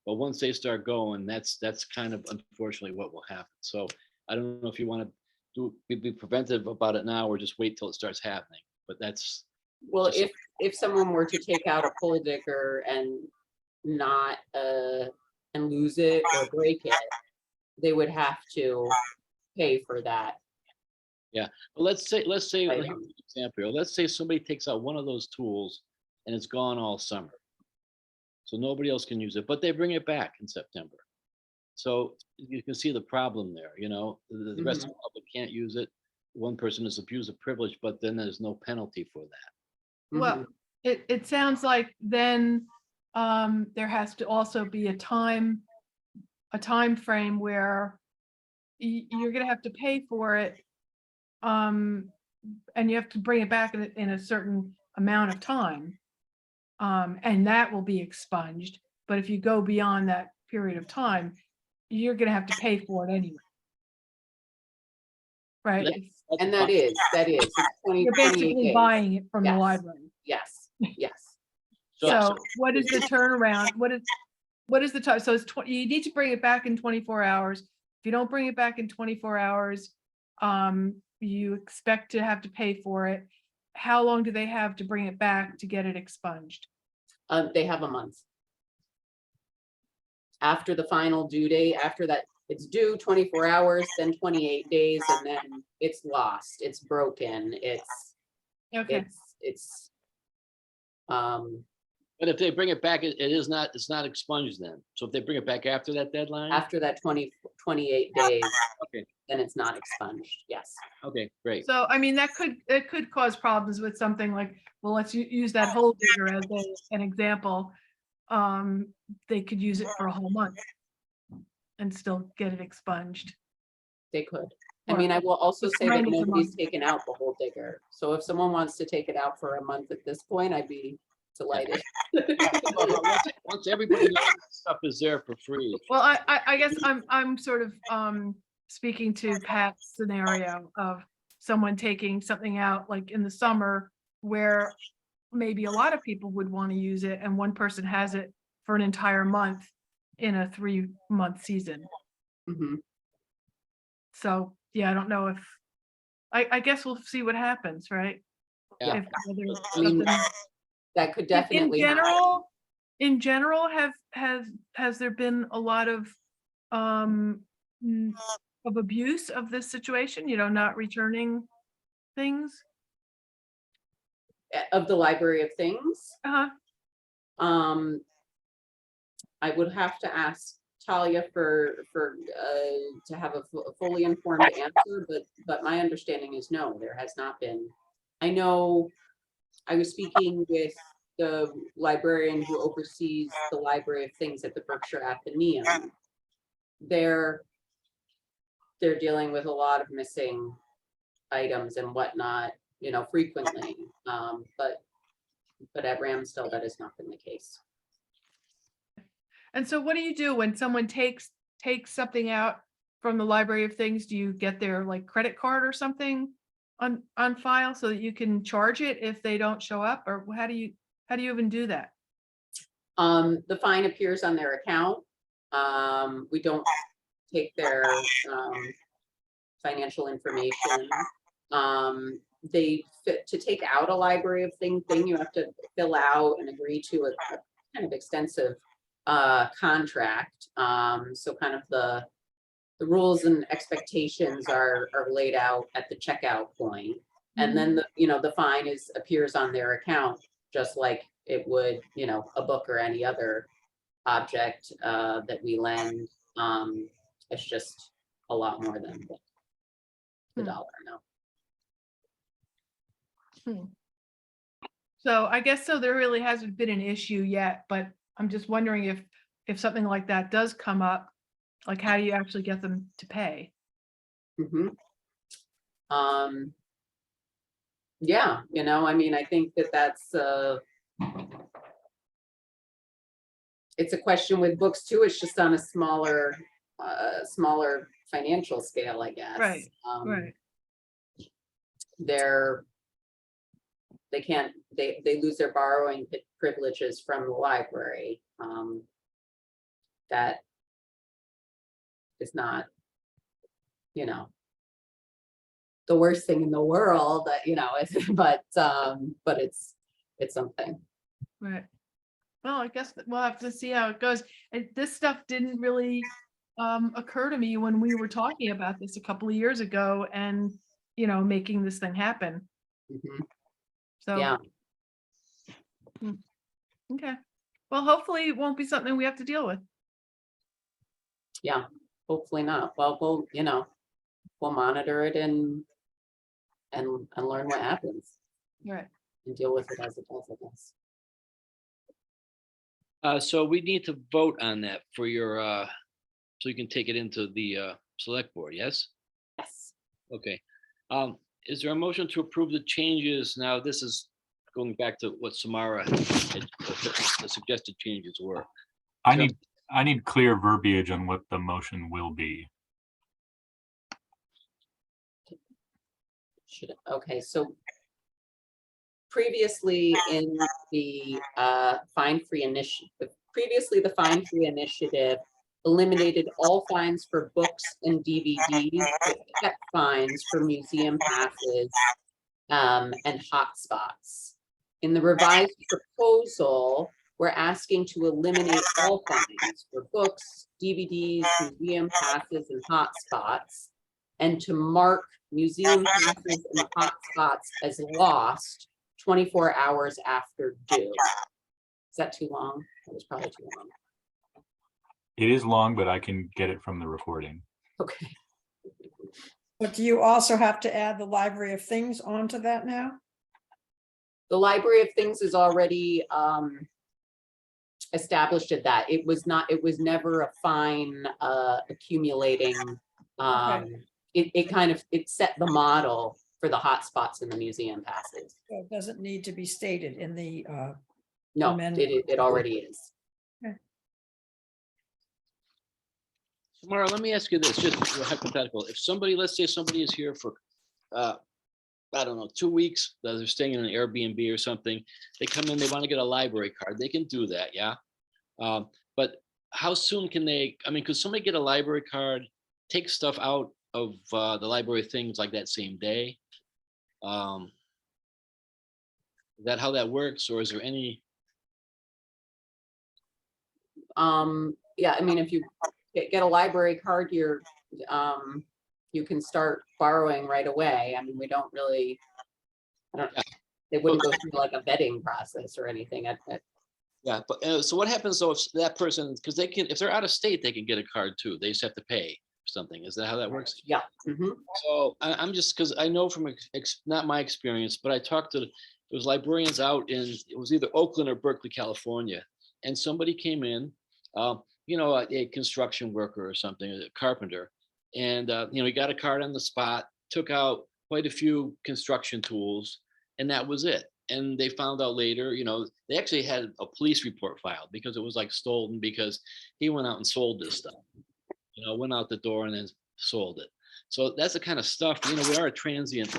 But once they start going, that's kind of unfortunately what will happen. So I don't know if you want to be preventive about it now or just wait till it starts happening. But that's, well, if someone were to take out a pole digger and not and lose it or break it, they would have to pay for that. Yeah, but let's say here's an Item. example here. Let's say somebody takes out one of those tools and it's gone all summer, so nobody else can use it, but they bring it back in September. So you can see the problem there. The rest of the public can't use it. One person has abused a privilege, but then there's no penalty for that. Well, it sounds like then there has to also be a time frame where you're going to have to pay for it, and you have to bring it back in a certain amount of time, and that will be expunged. But if you go beyond that period of time, you're going to have to pay for it anyway, right? And that is it's 20, You're 28 basically days. buying it from the Yes. library. Yes. So what is the turnaround? What is the time? So it's you need to bring it back in 24 hours. If you don't bring it back in 24 hours, you expect to have to pay for it. How long do they have to bring it back to get it expunged? They have a month. After the final due date, after that, it's due 24 hours, then 28 days, and then it's lost, it's broken, Okay. it's But if they bring it back, it's not expunged then. So if they bring it back after that deadline? after that 28 days, Okay, then it's not expunged. Yes. okay, great. So, I mean, that could cause problems with something like, well, let's use that hole digger as an example. They could use it for a whole month and still get it expunged. They could. I mean, I will also It's say that 90 a nobody's month. taken out the whole digger. So if someone wants to take it out for a month at this point, I'd be delighted. Once everybody knows that stuff is there for free. Well, I guess I'm sort of speaking to Pat's scenario of someone taking something out like in the summer where maybe a lot of people would want to use it and one person has it for an entire month in a 3-month season. Mhm. So, yeah, I don't know if, I guess we'll see what happens, right? Yeah. If whether I mean, something- that could In definitely happen. general, has there been a lot of abuse of this situation, not returning things? Of the library of things. Uh-huh. I would have to ask Talia to have a fully informed answer, but my understanding is no, there has not been. I know I was speaking with the librarian who oversees the library of things at the Berkshire Atheneum. They're dealing with a lot of missing items and whatnot, frequently. But at Ramsdale, that has not been the case. And so what do you do when someone takes something out from the library of things? Do you get their like credit card or something on file so that you can charge it if they don't show up? Or how do you even do that? The fine appears on their account. We don't take their financial information. To take out a library of thing, you have to fill out and agree to a kind of extensive contract. So kind of the rules and expectations are laid out at the checkout point. And then the fine appears on their account, just like it would, a book or any other object that we lend. It's just a lot more than the dollar amount. So I guess so there really hasn't been an issue yet, but I'm just wondering if something like that does come up, like how do you actually get them to pay? Yeah, I mean, I think that's it's a question with books too. It's just on a smaller financial scale, I guess. Right. Right. They lose their borrowing privileges from the library. That is not, the worst thing in the world, but it's something. Right. Well, I guess we'll have to see how it goes. And this stuff didn't really occur to me when we were talking about this a couple of years ago and, making this thing happen. So, Yeah. Okay. Well, hopefully it won't be something we have to deal with. Yeah, hopefully not. Well, we'll monitor it and learn what happens Right. and deal with it as it does, I guess. So we need to vote on that for your, so you can take it into the select board, yes? Yes. Okay. Is there a motion to approve the changes? Now, this is going back to what Samara, the suggested changes were. I need clear verbiage on what the motion will be. Okay, so previously in the fine-free initiative, the fine-free initiative eliminated all fines for books and DVDs, but kept fines for museum passes and hotspots. In the revised proposal, we're asking to eliminate all fines for books, DVDs, museum passes, and hotspots, and to mark museum passes and hotspots as lost 24 hours after due. Is that too long? That was probably too long. It is long, but I can get it from the recording. Okay. But do you also have to add the library of things onto that now? The library of things is already established at that. It was never a fine accumulating Okay. it set the model for the hotspots in the museum passes. So it doesn't need to be stated in the, No, Amendment. it already is. Mara, let me ask you this, just hypothetical. If somebody, let's say somebody is here for, I don't know, 2 weeks, that they're staying in an Airbnb or something, they come in, they want to get a library card, they can do that, yeah? But how soon can they, I mean, could somebody get a library card, take stuff out of the library things like that same day? Is that how that works, or is there any? Yeah, I mean, if you get a library card, you can start borrowing right away. I mean, we don't really, they wouldn't go through like a vetting process or anything. Yeah, but so what happens though if that person, because they can, if they're out of state, they can get a card too. They just have to pay something. Is that how that works? Yeah. Mhm. So I'm just, because I know from not my experience, but I talked to, there was librarians out in, it was either Oakland or Berkeley, California, and somebody came in, you know, a construction worker or something, a carpenter, and you know, he got a card on the spot, took out quite a few construction tools, and that was it. And they found out later, you know, they actually had a police report filed because it was like stolen, because he went out and sold this stuff, you know, went out the door and then sold it. So that's the kind of stuff, you know, we are a transient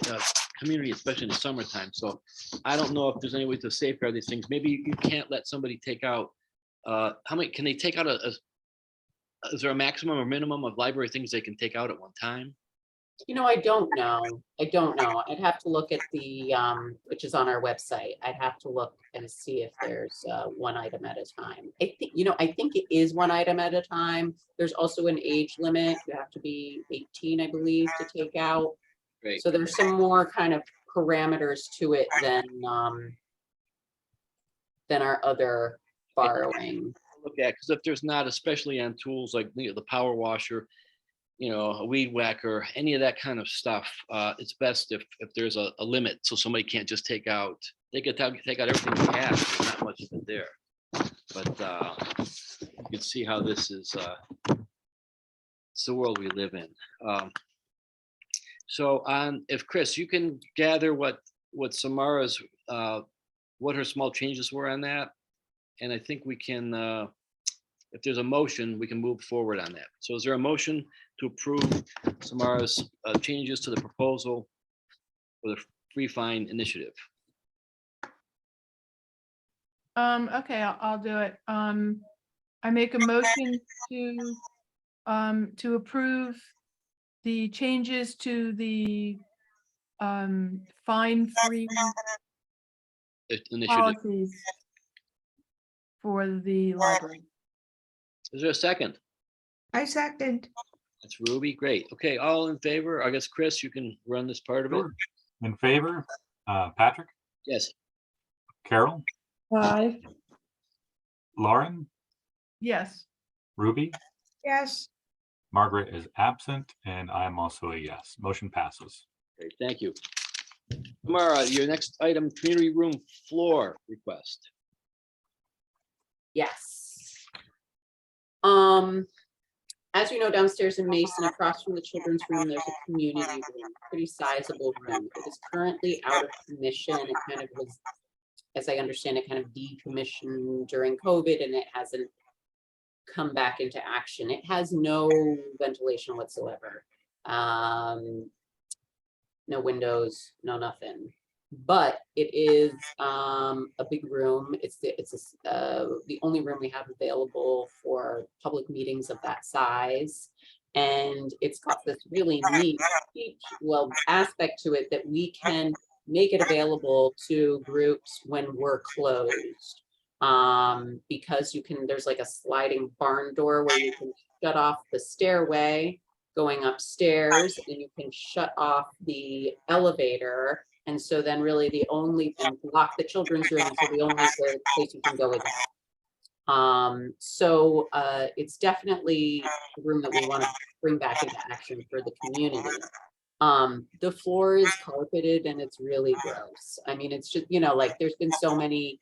community, especially in the summertime. So I don't know if there's any way to safeguard these things. Maybe you can't let somebody take out, how many, can they take out is there a maximum or minimum of library things they can take out at one time? You know, I don't know. I'd have to look at the, which is on our website. I'd have to look and see if there's one item at a time. I think, you know, I think it is one item at a time. There's also an age limit. You have to be 18, I believe, to take out. Great. So there's some more kind of parameters to it than our other borrowing. Look at, because if there's not, especially on tools like, you know, the power washer, you know, a weed whacker, any of that kind of stuff, it's best if there's a limit, so somebody can't just take out, they could take out everything they have, there's not much of it there. But you can see how this is, it's the world we live in. So if Chris, you can gather what Samara's, what her small changes were on that, and I think we can, if there's a motion, we can move forward on that. So is there a motion to approve Samara's changes to the proposal for the free fine initiative? Okay, I'll do it. I make a motion to approve the changes to the fine-free Initiative. policies for the library. Is there a second? I second. That's Ruby. Great. Okay, all in favor? I guess, Chris, you can run this part of it. Sure. In favor, Patrick, Yes. Carol, Aye. Lauren, Yes. Ruby, Yes. Margaret is absent, and I'm also a yes. Motion passes. Great, thank you. Tamara, your next item, community room floor request. Yes. As you know, downstairs in Mason, across from the children's room, there's a community room, pretty sizable room. It is currently out of commission. It kind of was, as I understand it, kind of decommissioned during COVID, and it hasn't come back into action. It has no ventilation whatsoever. No windows, no nothing. But it is a big room. It's the only room we have available for public meetings of that size. And it's got this really neat aspect to it that we can make it available to groups when we're closed. Because there's like a sliding barn door where you can shut off the stairway going upstairs, and you can shut off the elevator. And so then really and lock the children's room, so the only place you can go is out. So it's definitely a room that we want to bring back into action for the community. The floor is carpeted and it's really gross. I mean, it's just, you know, like there's been so many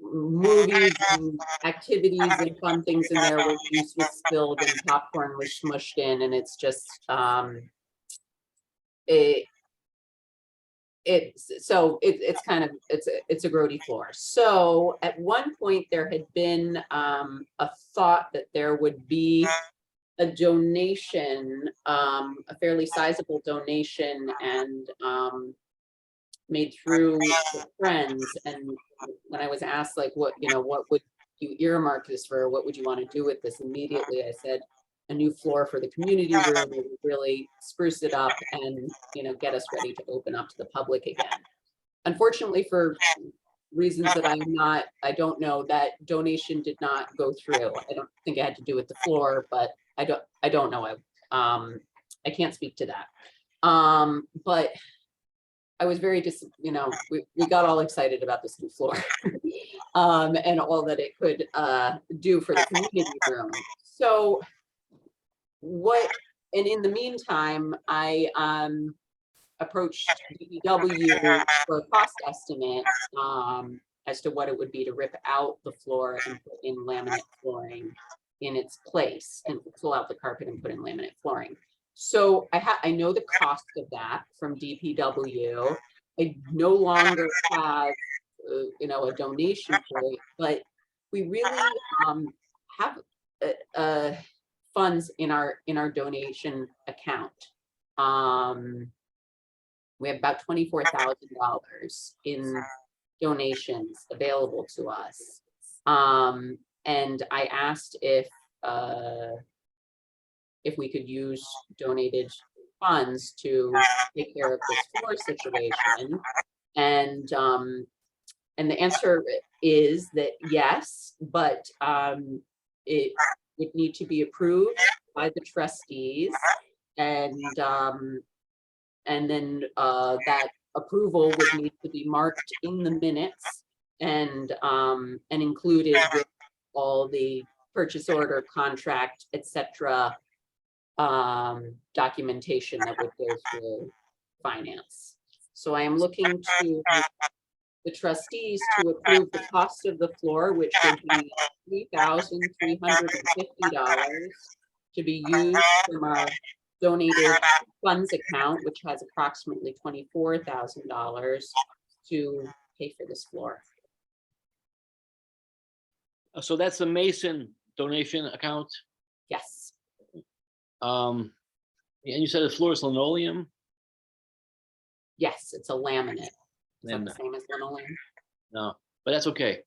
movies and activities and fun things in there where juice was spilled and popcorn was smushed in, and it's just it's kind of it's a grody floor. So at one point there had been a thought that there would be a donation, a fairly sizable donation, and made through the Friends. And when I was asked, like, what would you earmark this for? What would you want to do with this? Immediately I said, a new floor for the community room. It would really spruce it up and, get us ready to open up to the public again. Unfortunately, for reasons that I don't know, that donation did not go through. I don't think it had to do with the floor, but I don't know. I can't speak to that. But I was very we got all excited about this new floor and all that it could do for the community room. So and in the meantime, I approached DPW for a cost estimate as to what it would be to rip out the floor and put in laminate flooring in its place, and pull out the carpet and put in laminate flooring. So I know the cost of that from DPW. I no longer have a donation for it, but we really have funds in our donation account. We have about $24,000 in donations available to us. And I asked if we could use donated funds to take care of this floor situation. And the answer is that yes, but it would need to be approved by the trustees, and then that approval would need to be marked in the minutes and included with all the purchase order, contract, etc. Documentation that would go through finance. So I am looking to the trustees to approve the cost of the floor, which would be $3,350 to be used from our donated funds account, which has approximately $24,000 to pay for this floor. So that's the Mason donation account. Yes. And you said the floor is linoleum? Yes, it's a laminate. Is that And the same as linoleum? no, but that's okay.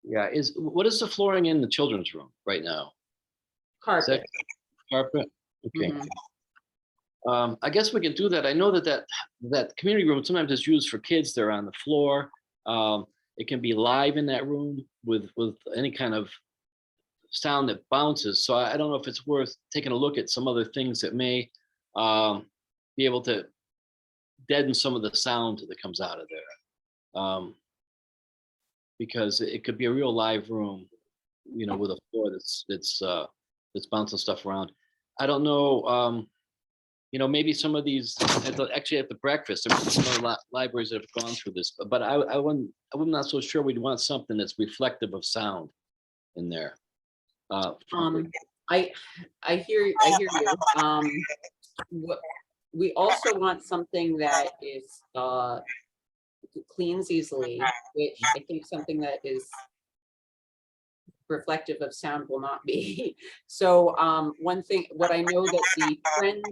Yeah, what is the flooring in the children's room right now? Is that Carpet. carpet? Okay. Mhm. I guess we can do that. I know that community room sometimes is used for kids. They're on the floor. It can be live in that room with any kind of sound that bounces. So I don't know if it's worth taking a look at some other things that may be able to deaden some of the sound that comes out of there. Because it could be a real live room, with a floor that's bouncing stuff around. I don't know. Maybe some of these actually at the breakfast, there some other libraries that have gone through this, but I'm not so sure we'd want something that's reflective of sound in there. I hear you. We also want something that is cleans easily, which I think something that is reflective of sound will not be. So one thing, what I know that the Friends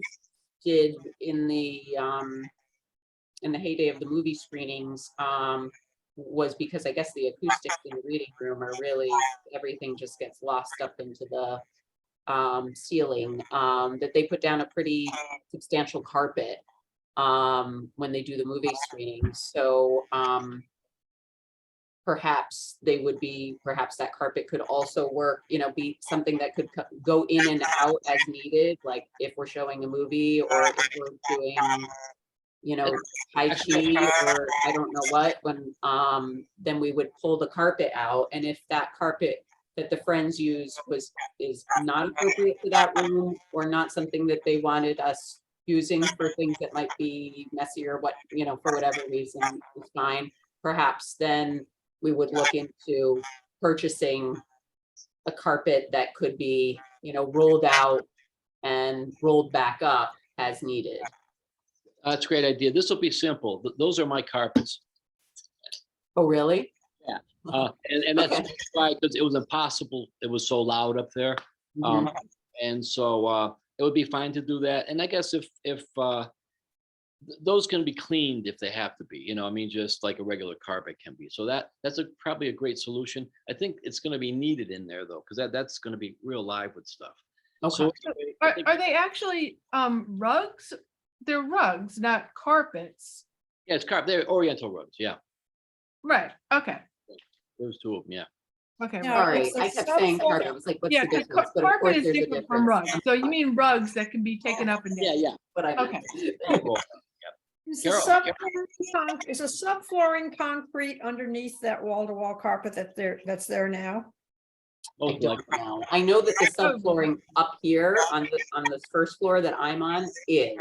did in the heyday of the movie screenings was, because I guess the acoustics in the reading room are really, everything just gets lost up into the ceiling, that they put down a pretty substantial carpet when they do the movie screenings. So perhaps that carpet could also work, be something that could go in and out as needed, like if we're showing a movie or if we're doing, Tai Chi or I don't know what, when then we would pull the carpet out. And if that carpet that the Friends use is not appropriate to that room, or not something that they wanted us using for things that might be messy or what, for whatever reason is fine, perhaps then we would look into purchasing a carpet that could be, rolled out and rolled back up as needed. That's a great idea. This will be simple. Those are my carpets. Oh, really? And that's Okay. why, because it was impossible. It was so loud up there. Mhm. And so it would be fine to do that. And I guess if those can be cleaned if they have to be, I mean, just like a regular carpet can be. So that's probably a great solution. I think it's going to be needed in there though, because that's going to be real live with stuff. Okay. So I Are, think- are they actually rugs? They're rugs, not carpets. yeah, it's carpet. They're Oriental rugs. Yeah, Right, okay, there's two of them. Yeah. okay. Yeah. right. Sorry, it's a I kept saying subfloor. carpet. I was like, what's Yeah, the 'cause difference? But of carpet course, is there's a different from difference. rugs. So you mean rugs that can be taken up and Yeah, down? yeah. What I meant. Well, Is Carol, a subflooring concrete underneath that wall-to-wall carpet that's there now? I most don't likely. know. I know that the Oh. subflooring up here on this first floor that I'm on is. And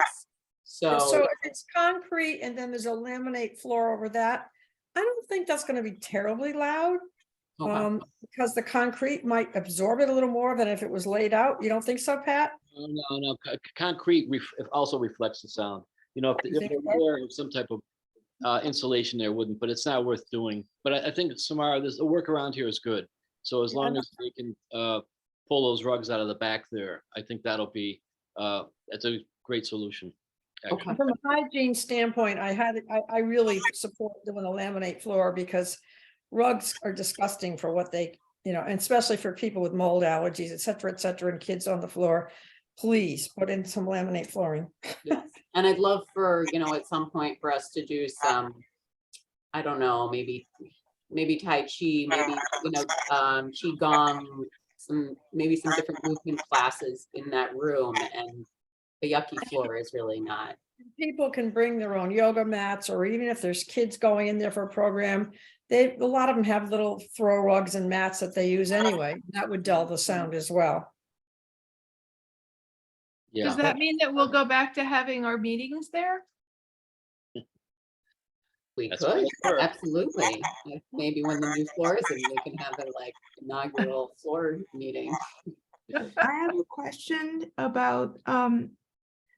so So if it's concrete and then there's a laminate floor over that, I don't think that's gonna be terribly loud. okay. Because the concrete might absorb it a little more than if it was laid out. You don't think so, Pat? No. Concrete it also reflects the sound. You If think there so? were some type of insulation there wouldn't, but it's not worth doing. But I think Samara, the work around here is good. So as Yeah, long as they can pull those rugs out of the back there, I think that'll be that's a great solution. actually. Okay. From a hygiene standpoint, I really support doing a laminate floor because rugs are disgusting for what they, and especially for people with mold allergies, et cetera, and kids on the floor. Please put in some laminate flooring. Yes. And I'd love for, at some point for us to do some, I don't know, maybe Tai Chi, maybe, Qigong, maybe some different movement classes in that room. And the yucky floor is really not. People can bring their own yoga mats, or even if there's kids going in there for a program, a lot of them have little throw rugs and mats that they use anyway. That would dull the sound as well. Yeah. Does that mean that we'll go back to having our meetings there? We That's could, what it's for. absolutely. Maybe when the new floor is in, we can have a inaugural floor meeting. I have a question about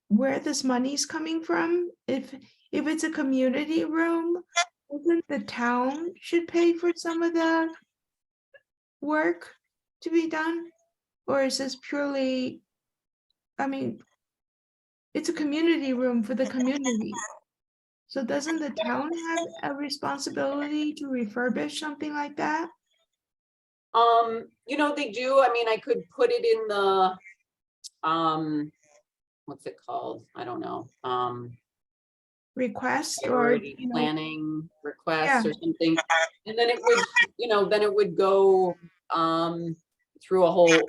where this money's coming from. If it's a community room, isn't the town should pay for some of the work to be done? Or is this purely, I mean, it's a community room for the community. So doesn't the town have a responsibility to refurbish something like that? They do. I mean, I could put it in the, what's it called? I don't know. Request or, Priority planning request Yeah. or something. And then it would, go, through a whole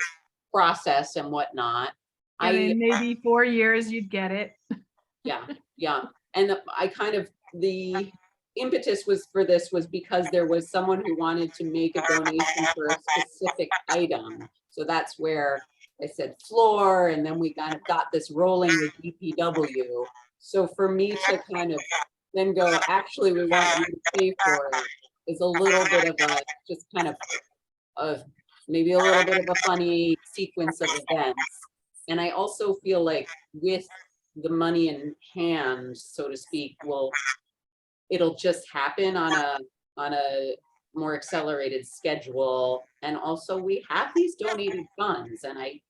process and whatnot. And in maybe 4 years, you'd get it. Yeah. And the impetus for this was because there was someone who wanted to make a donation for a specific item. So that's where I said floor, and then we kind of got this rolling with DPW. So for me to kind of then go, actually, we want you to pay for it is a little bit of a, just kind of maybe a little bit of a funny sequence of events. And I also feel like with the money in hand, so to speak, it'll just happen on a more accelerated schedule. And also we have these donated funds, and I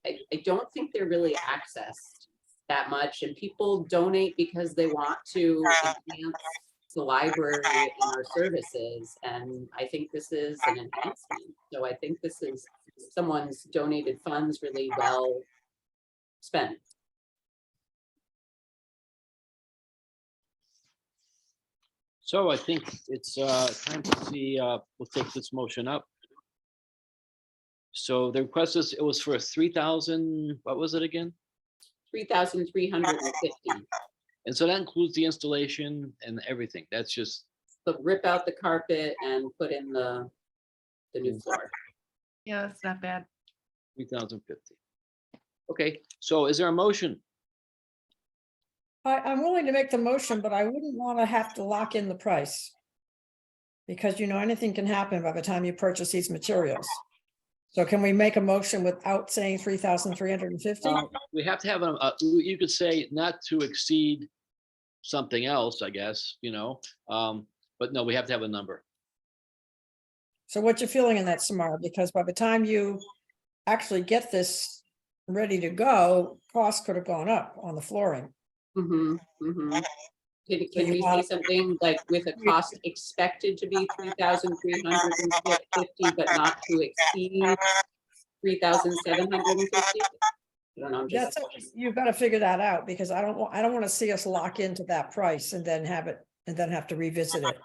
don't think they're really accessed that much. And people donate because they want to enhance the library and our services. And I think this is an enhancement. So I think this is someone's donated funds really well spent. So I think it's time to see, we'll take this motion up. So the request is, it was for 3,000, what was it again? 3,350. And so that includes the installation and everything. That's just, So rip out the carpet and put in the new floor. Yeah, that's not bad. 3,050. Okay, so is there a motion? I'm willing to make the motion, but I wouldn't want to have to lock in the price. Because you know, anything can happen by the time you purchase these materials. So can we make a motion without saying 3,350? We have to have you could say not to exceed something else, I guess, you know, but no, we have to have a number. So what's your feeling in that, Samara? Because by the time you actually get this ready to go, costs could have gone up on the flooring. Mhm, mhm. Can you we say want- something like with a cost expected to be 3,350, but not to exceed 3,750? I don't know, I'm just, You've got to figure that out because I don't want to see us lock into that price and then have to revisit it.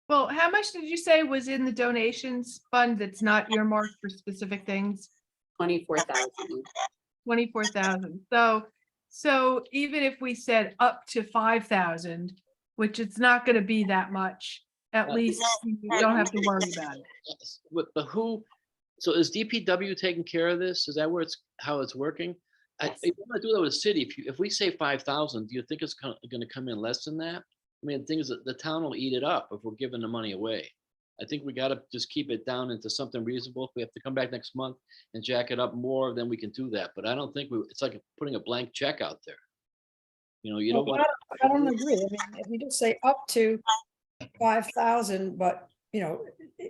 Well, how much did you say was in the donations fund that's not earmarked for specific things? 24,000. 24,000. So even if we said up to 5,000, which it's not going to be that much, at least you don't have to worry about it. But who, so is DPW taking care of this? Is that where how it's working? I want to do that with the city. If we say 5,000, do you think it's going to come in less than that? I mean, the thing is that the town will eat it up if we're giving the money away. I think we got to just keep it down into something reasonable. If we have to come back next month and jack it up more, then we can do that. But I don't think it's like putting a blank check out there. You know, you don't want. I don't agree. I mean, if you just say up to 5,000, but you know,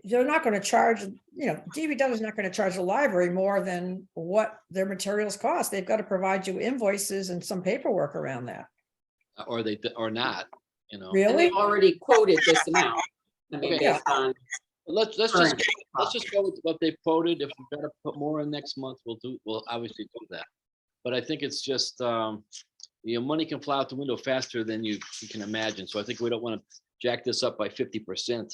they're not going to charge, you know, DPW is not going to charge the library more than what their materials cost. They've got to provide you invoices and some paperwork around that. Or not, you know. And Really? they've already quoted this amount. I mean, Okay. based on, Let's Current just go with what they quoted. If we've got to put more in next month, we'll obviously do that. But I think it's just, you know, money can fly out the window faster than you can imagine. So I think we don't want to jack this up by 50%.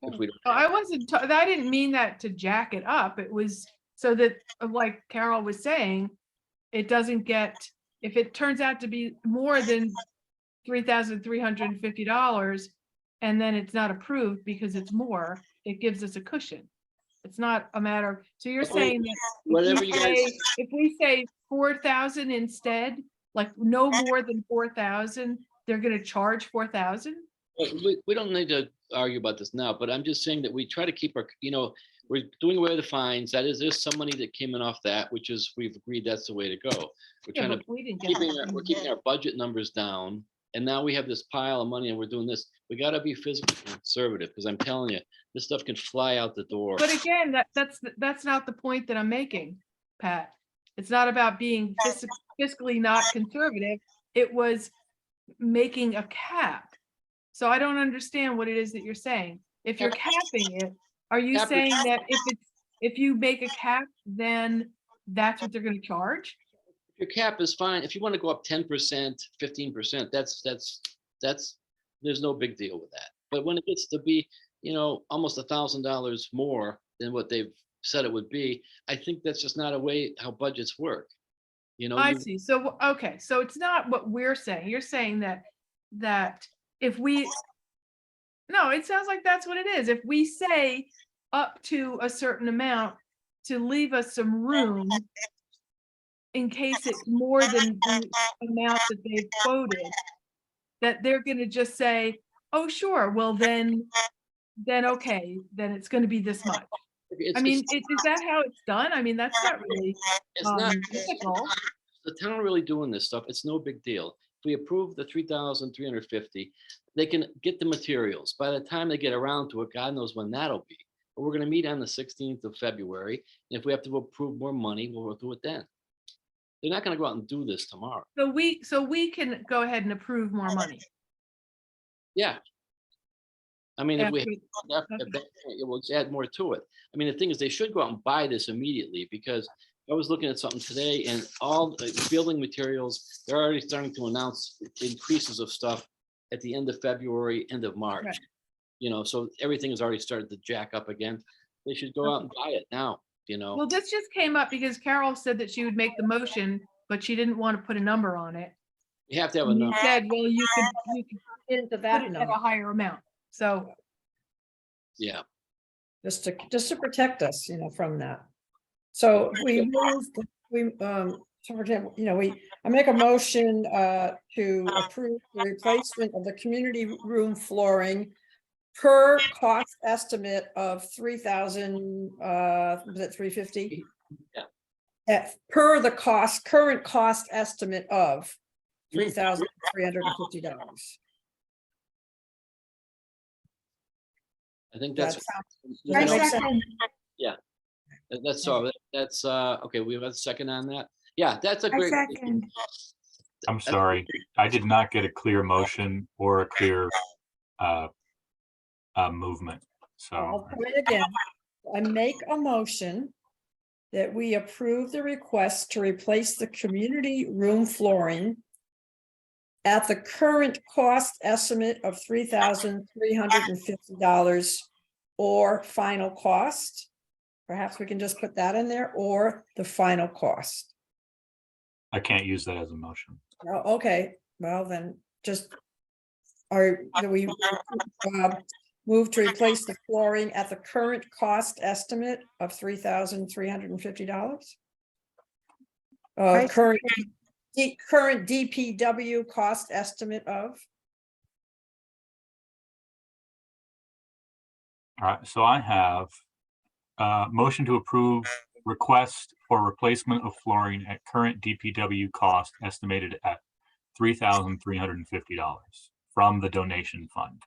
If we don't. I didn't mean that to jack it up. It was so that, like Carol was saying, it doesn't get, if it turns out to be more than $3,350 and then it's not approved because it's more, it gives us a cushion. It's not a matter. So you're saying that Whatever you guys. if we say 4,000 instead, like no more than 4,000, they're going to charge 4,000? We don't need to argue about this now, but I'm just saying that we try to keep our, you know, we're doing away with the fines. That is, there's some money that came in off that, which is, we've agreed that's the way to go. We're Yeah, trying to, but we didn't get we're keeping our budget numbers down. And now we have this pile of money and we're doing this. We got to be fiscally conservative because I'm telling you, this stuff can fly out the door. But again, that's not the point that I'm making, Pat. It's not about being fiscally not conservative. It was making a cap. So I don't understand what it is that you're saying. If you're capping it, are you Cap it. saying that if you make a cap, then that's what they're going to charge? Your cap is fine. If you want to go up 10%, 15%, that's, there's no big deal with that. But when it gets to be, you know, almost $1,000 more than what they've said it would be, I think that's just not a way how budgets work. You know, I see. So, okay. So it's not what we're saying. You're saying that if we, no, it sounds like that's what it is. If we say up to a certain amount to leave us some room in case it's more than the amount that they've quoted, that they're going to just say, oh, sure, well, then okay, then it's going to be this much. I mean, is that how it's done? I mean, that's not really it's not difficult. the town really doing this stuff. It's no big deal. If we approve the 3,350, they can get the materials. By the time they get around to it, God knows when that'll be. But we're going to meet on the 16th of February. And if we have to approve more money, we'll do it then. They're not going to go out and do this tomorrow. So we can go ahead and approve more money. Yeah. I mean, if we After- it will add more to it. I mean, the thing is, they should go out and buy this immediately because I was looking at something today and all the building materials, they're already starting to announce increases of stuff at the end of February, end of March. Right. You know, so everything has already started to jack up again. They should go out and buy it now, you know. Well, this just came up because Carol said that she would make the motion, but she didn't want to put a number on it. You have to have a And you number. said, well, you could Into put that it at number, a higher amount. So Yeah. just to protect us, you know, from that. So we moved, so for example, I make a motion to approve the replacement of the community room flooring per cost estimate of 3,000, was it 350? Yeah. Per the current cost estimate of $3,350. I think That that's. sounds- you I that know, makes sense? second. That's all, that's, okay, we have a second on that. Yeah, that's a I great. second. I'm sorry, I did not get a clear motion or a clear movement. I'll So try it again. I make a motion that we approve the request to replace the community room flooring at the current cost estimate of $3,350 or final cost. Perhaps we can just put that in there, or the final cost. I can't use that as a motion. Oh, okay, well then, just do we move to replace the flooring at the current cost estimate of $3,350? I Current DPW cost estimate of? All right, so I have motion to approve request for replacement of flooring at current DPW cost estimated at $3,350 from the donation fund.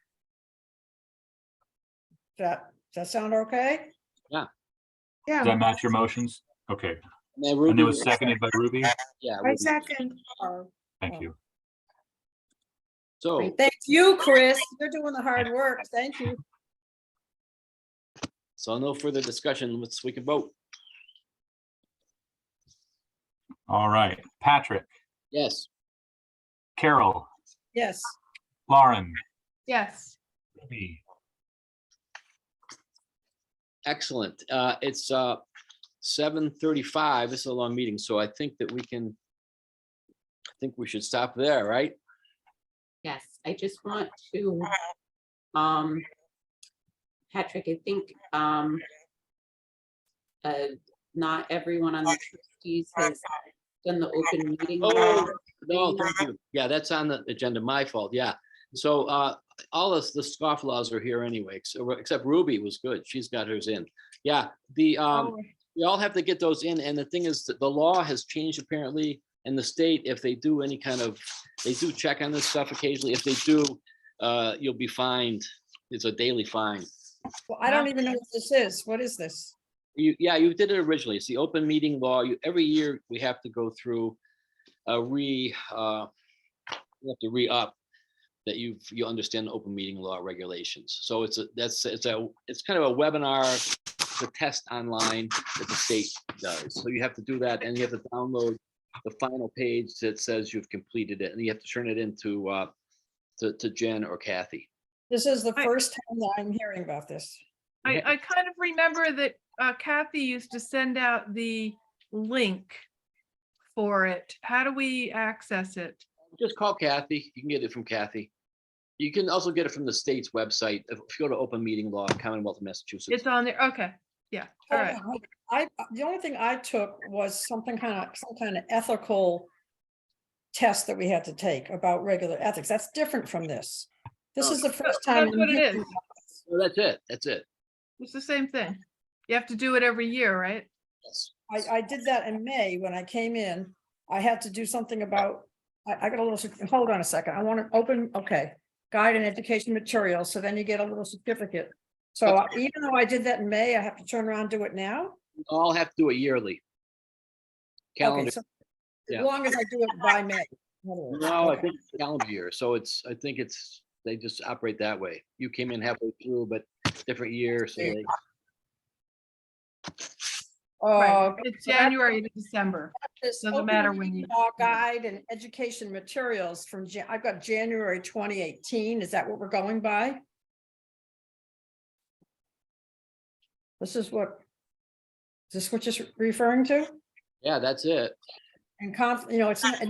Does that sound okay? Does Yeah, that match your motions? Okay, Now, and Ruby it was seconded by Ruby. Yeah. I Ruby. second. Thank you. So, Thank you, Chris. You're doing the hard work. Thank you. no further discussion. We can vote. All right, Patrick, Yes. Carol, Yes. Lauren, Yes. Ruby. Excellent. It's 7:35. This is a long meeting, so I think that we should stop there, right? Yes, I just want to, Patrick, I think, not everyone on the trustees has done the open meeting. law Oh, no, thing. thank you. Yeah, that's on the agenda. My fault. Yeah. So all of the scofflaws are here anyway, except Ruby was good. She's got hers in. Yeah, we all have to get those in. And the thing is that the law has changed apparently in the state. If they do any kind of, they do check on this stuff occasionally. If they do, you'll be fined. It's a daily fine. Well, I don't even know what this is. What is this? You did it originally. It's the open meeting law. Every year we have to go through you have to re-up that you understand the open meeting law regulations. So it's kind of a webinar, it's a test online that the state does. So you have to do that, and you have to download the final page that says you've completed it, and you have to turn it into to Jen or Kathy. This is the first time that I'm hearing about this. I kind of remember that Kathy used to send out the link for it. How do we access it? Just call Kathy. You can get it from Kathy. You can also get it from the state's website. If you go to open meeting law, Commonwealth of Massachusetts. It's on there. Okay. Yeah. All right. The only thing I took was some kind of ethical test that we had to take about regular ethics. That's different from this. This is the first time. That's what it is. So that's it. That's it. It's the same thing. You have to do it every year, right? Yes. I did that in May when I came in. I had to do something about, I got a little, hold on a second. I want to open, okay. Guide and education materials. So then you get a little certificate. So even though I did that in May, I have to turn around and do it now? You all have to do it yearly. Okay, Calendar. so Yeah. as long as I do it by May. in other words. No, I Okay. think it's calendar year. So I think they just operate that way. You came in halfway through, but different year. So they, Right. It's so that's- January to December. This Doesn't open matter when meeting you- law guide and education materials from, I've got January 2018. Is that what we're going by? This is what, is this what you're referring to? yeah, that's it. And it's not,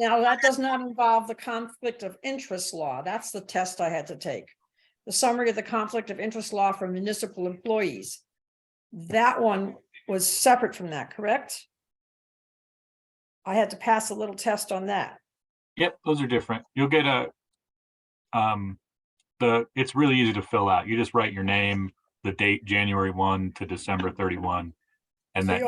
now that does not involve the conflict of interest law. That's the test I had to take. The summary of the conflict of interest law for municipal employees. That one was separate from that, correct? I had to pass a little test on that. Yep, those are different. You'll get it's really easy to fill out. You just write your name, the date, January 1 to December 31. And So that, you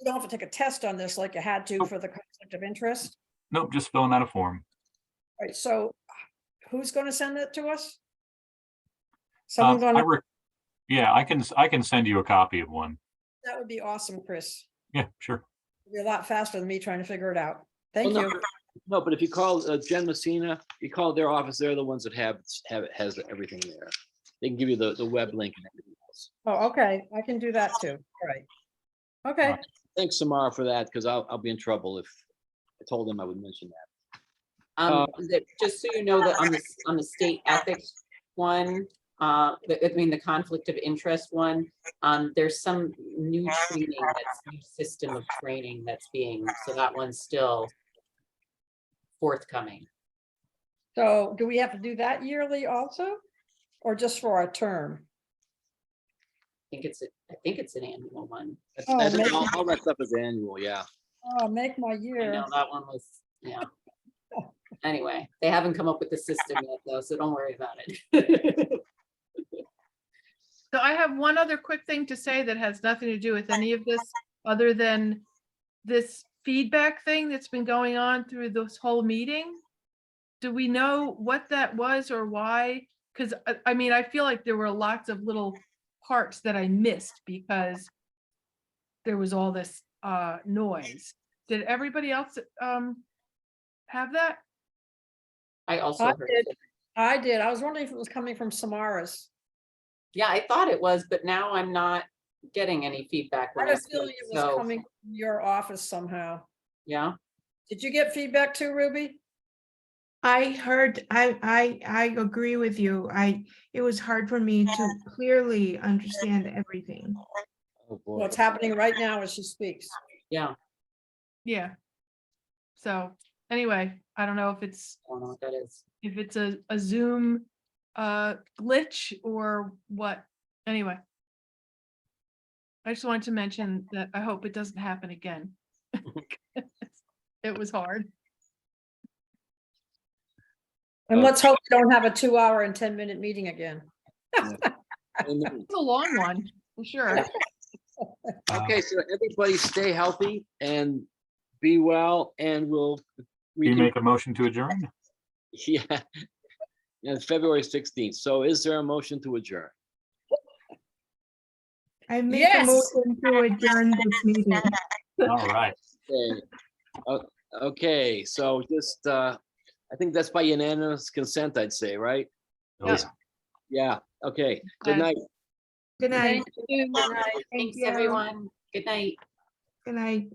don't have to take a test on this like you had to for the conflict of interest. nope, just filling out a form. Right, so who's going to send it to us? Uh, Someone going to, Yeah, I can send you a copy of one. that would be awesome, Chris. Yeah, sure. It'd be a lot faster than me trying to figure it out. Thank Well, you. No, but if you call Jen Messina, you call their office, they're the ones that has everything there. They can give you the web link and everything else. Oh, okay, I can do that too. All right. Okay, Thanks, Samara, for that, because I'll be in trouble if I told them I would mention that. Just so you know that on the state ethics one, the conflict of interest one, there's some new training, new system of training so that one's still forthcoming. so do we have to do that yearly also? Or just for a term? I think it's an annual one. Oh, I think maybe- all that stuff is annual, yeah. Oh, make my I year. know that one was, yeah. Anyway, they haven't come up with the system yet though, so don't worry about it. So I have one other quick thing to say that has nothing to do with any of this, other than this feedback thing that's been going on through this whole meeting. Do we know what that was or why? Because I mean, I feel like there were lots of little parts that I missed because there was all this noise. Did everybody else have that? I also I heard, did. I did. I was wondering if it was coming from Samara's. yeah, I thought it was, but now I'm not getting any feedback. I when had a speak, feeling it was so, coming from your office somehow. yeah, Did you get feedback too, Ruby? I heard, I agree with you. It was hard for me to clearly understand everything. Oh, boy. What's happening right now as she speaks? yeah, Yeah. So anyway, I don't know if it's I don't know what that is. a Zoom glitch or what. Anyway. I just wanted to mention that I hope it doesn't happen again. It was hard. And let's hope we don't have a 2-hour and 10-minute meeting again. Amen. It's a long one, for sure. Okay, so everybody stay healthy and be well, and we'll. Do you make a motion to adjourn? Yeah. Yeah, February 16th. So is there a motion to adjourn? I make a Yes. motion to adjourn this meeting. All right. Okay. Okay, so just, I think that's by unanimous consent, I'd say, right? Oh, Yeah. yeah. Yeah, okay. Good Okay. night. Good night. Thank you. Good night. Thanks, you. everyone. Good night. Good night.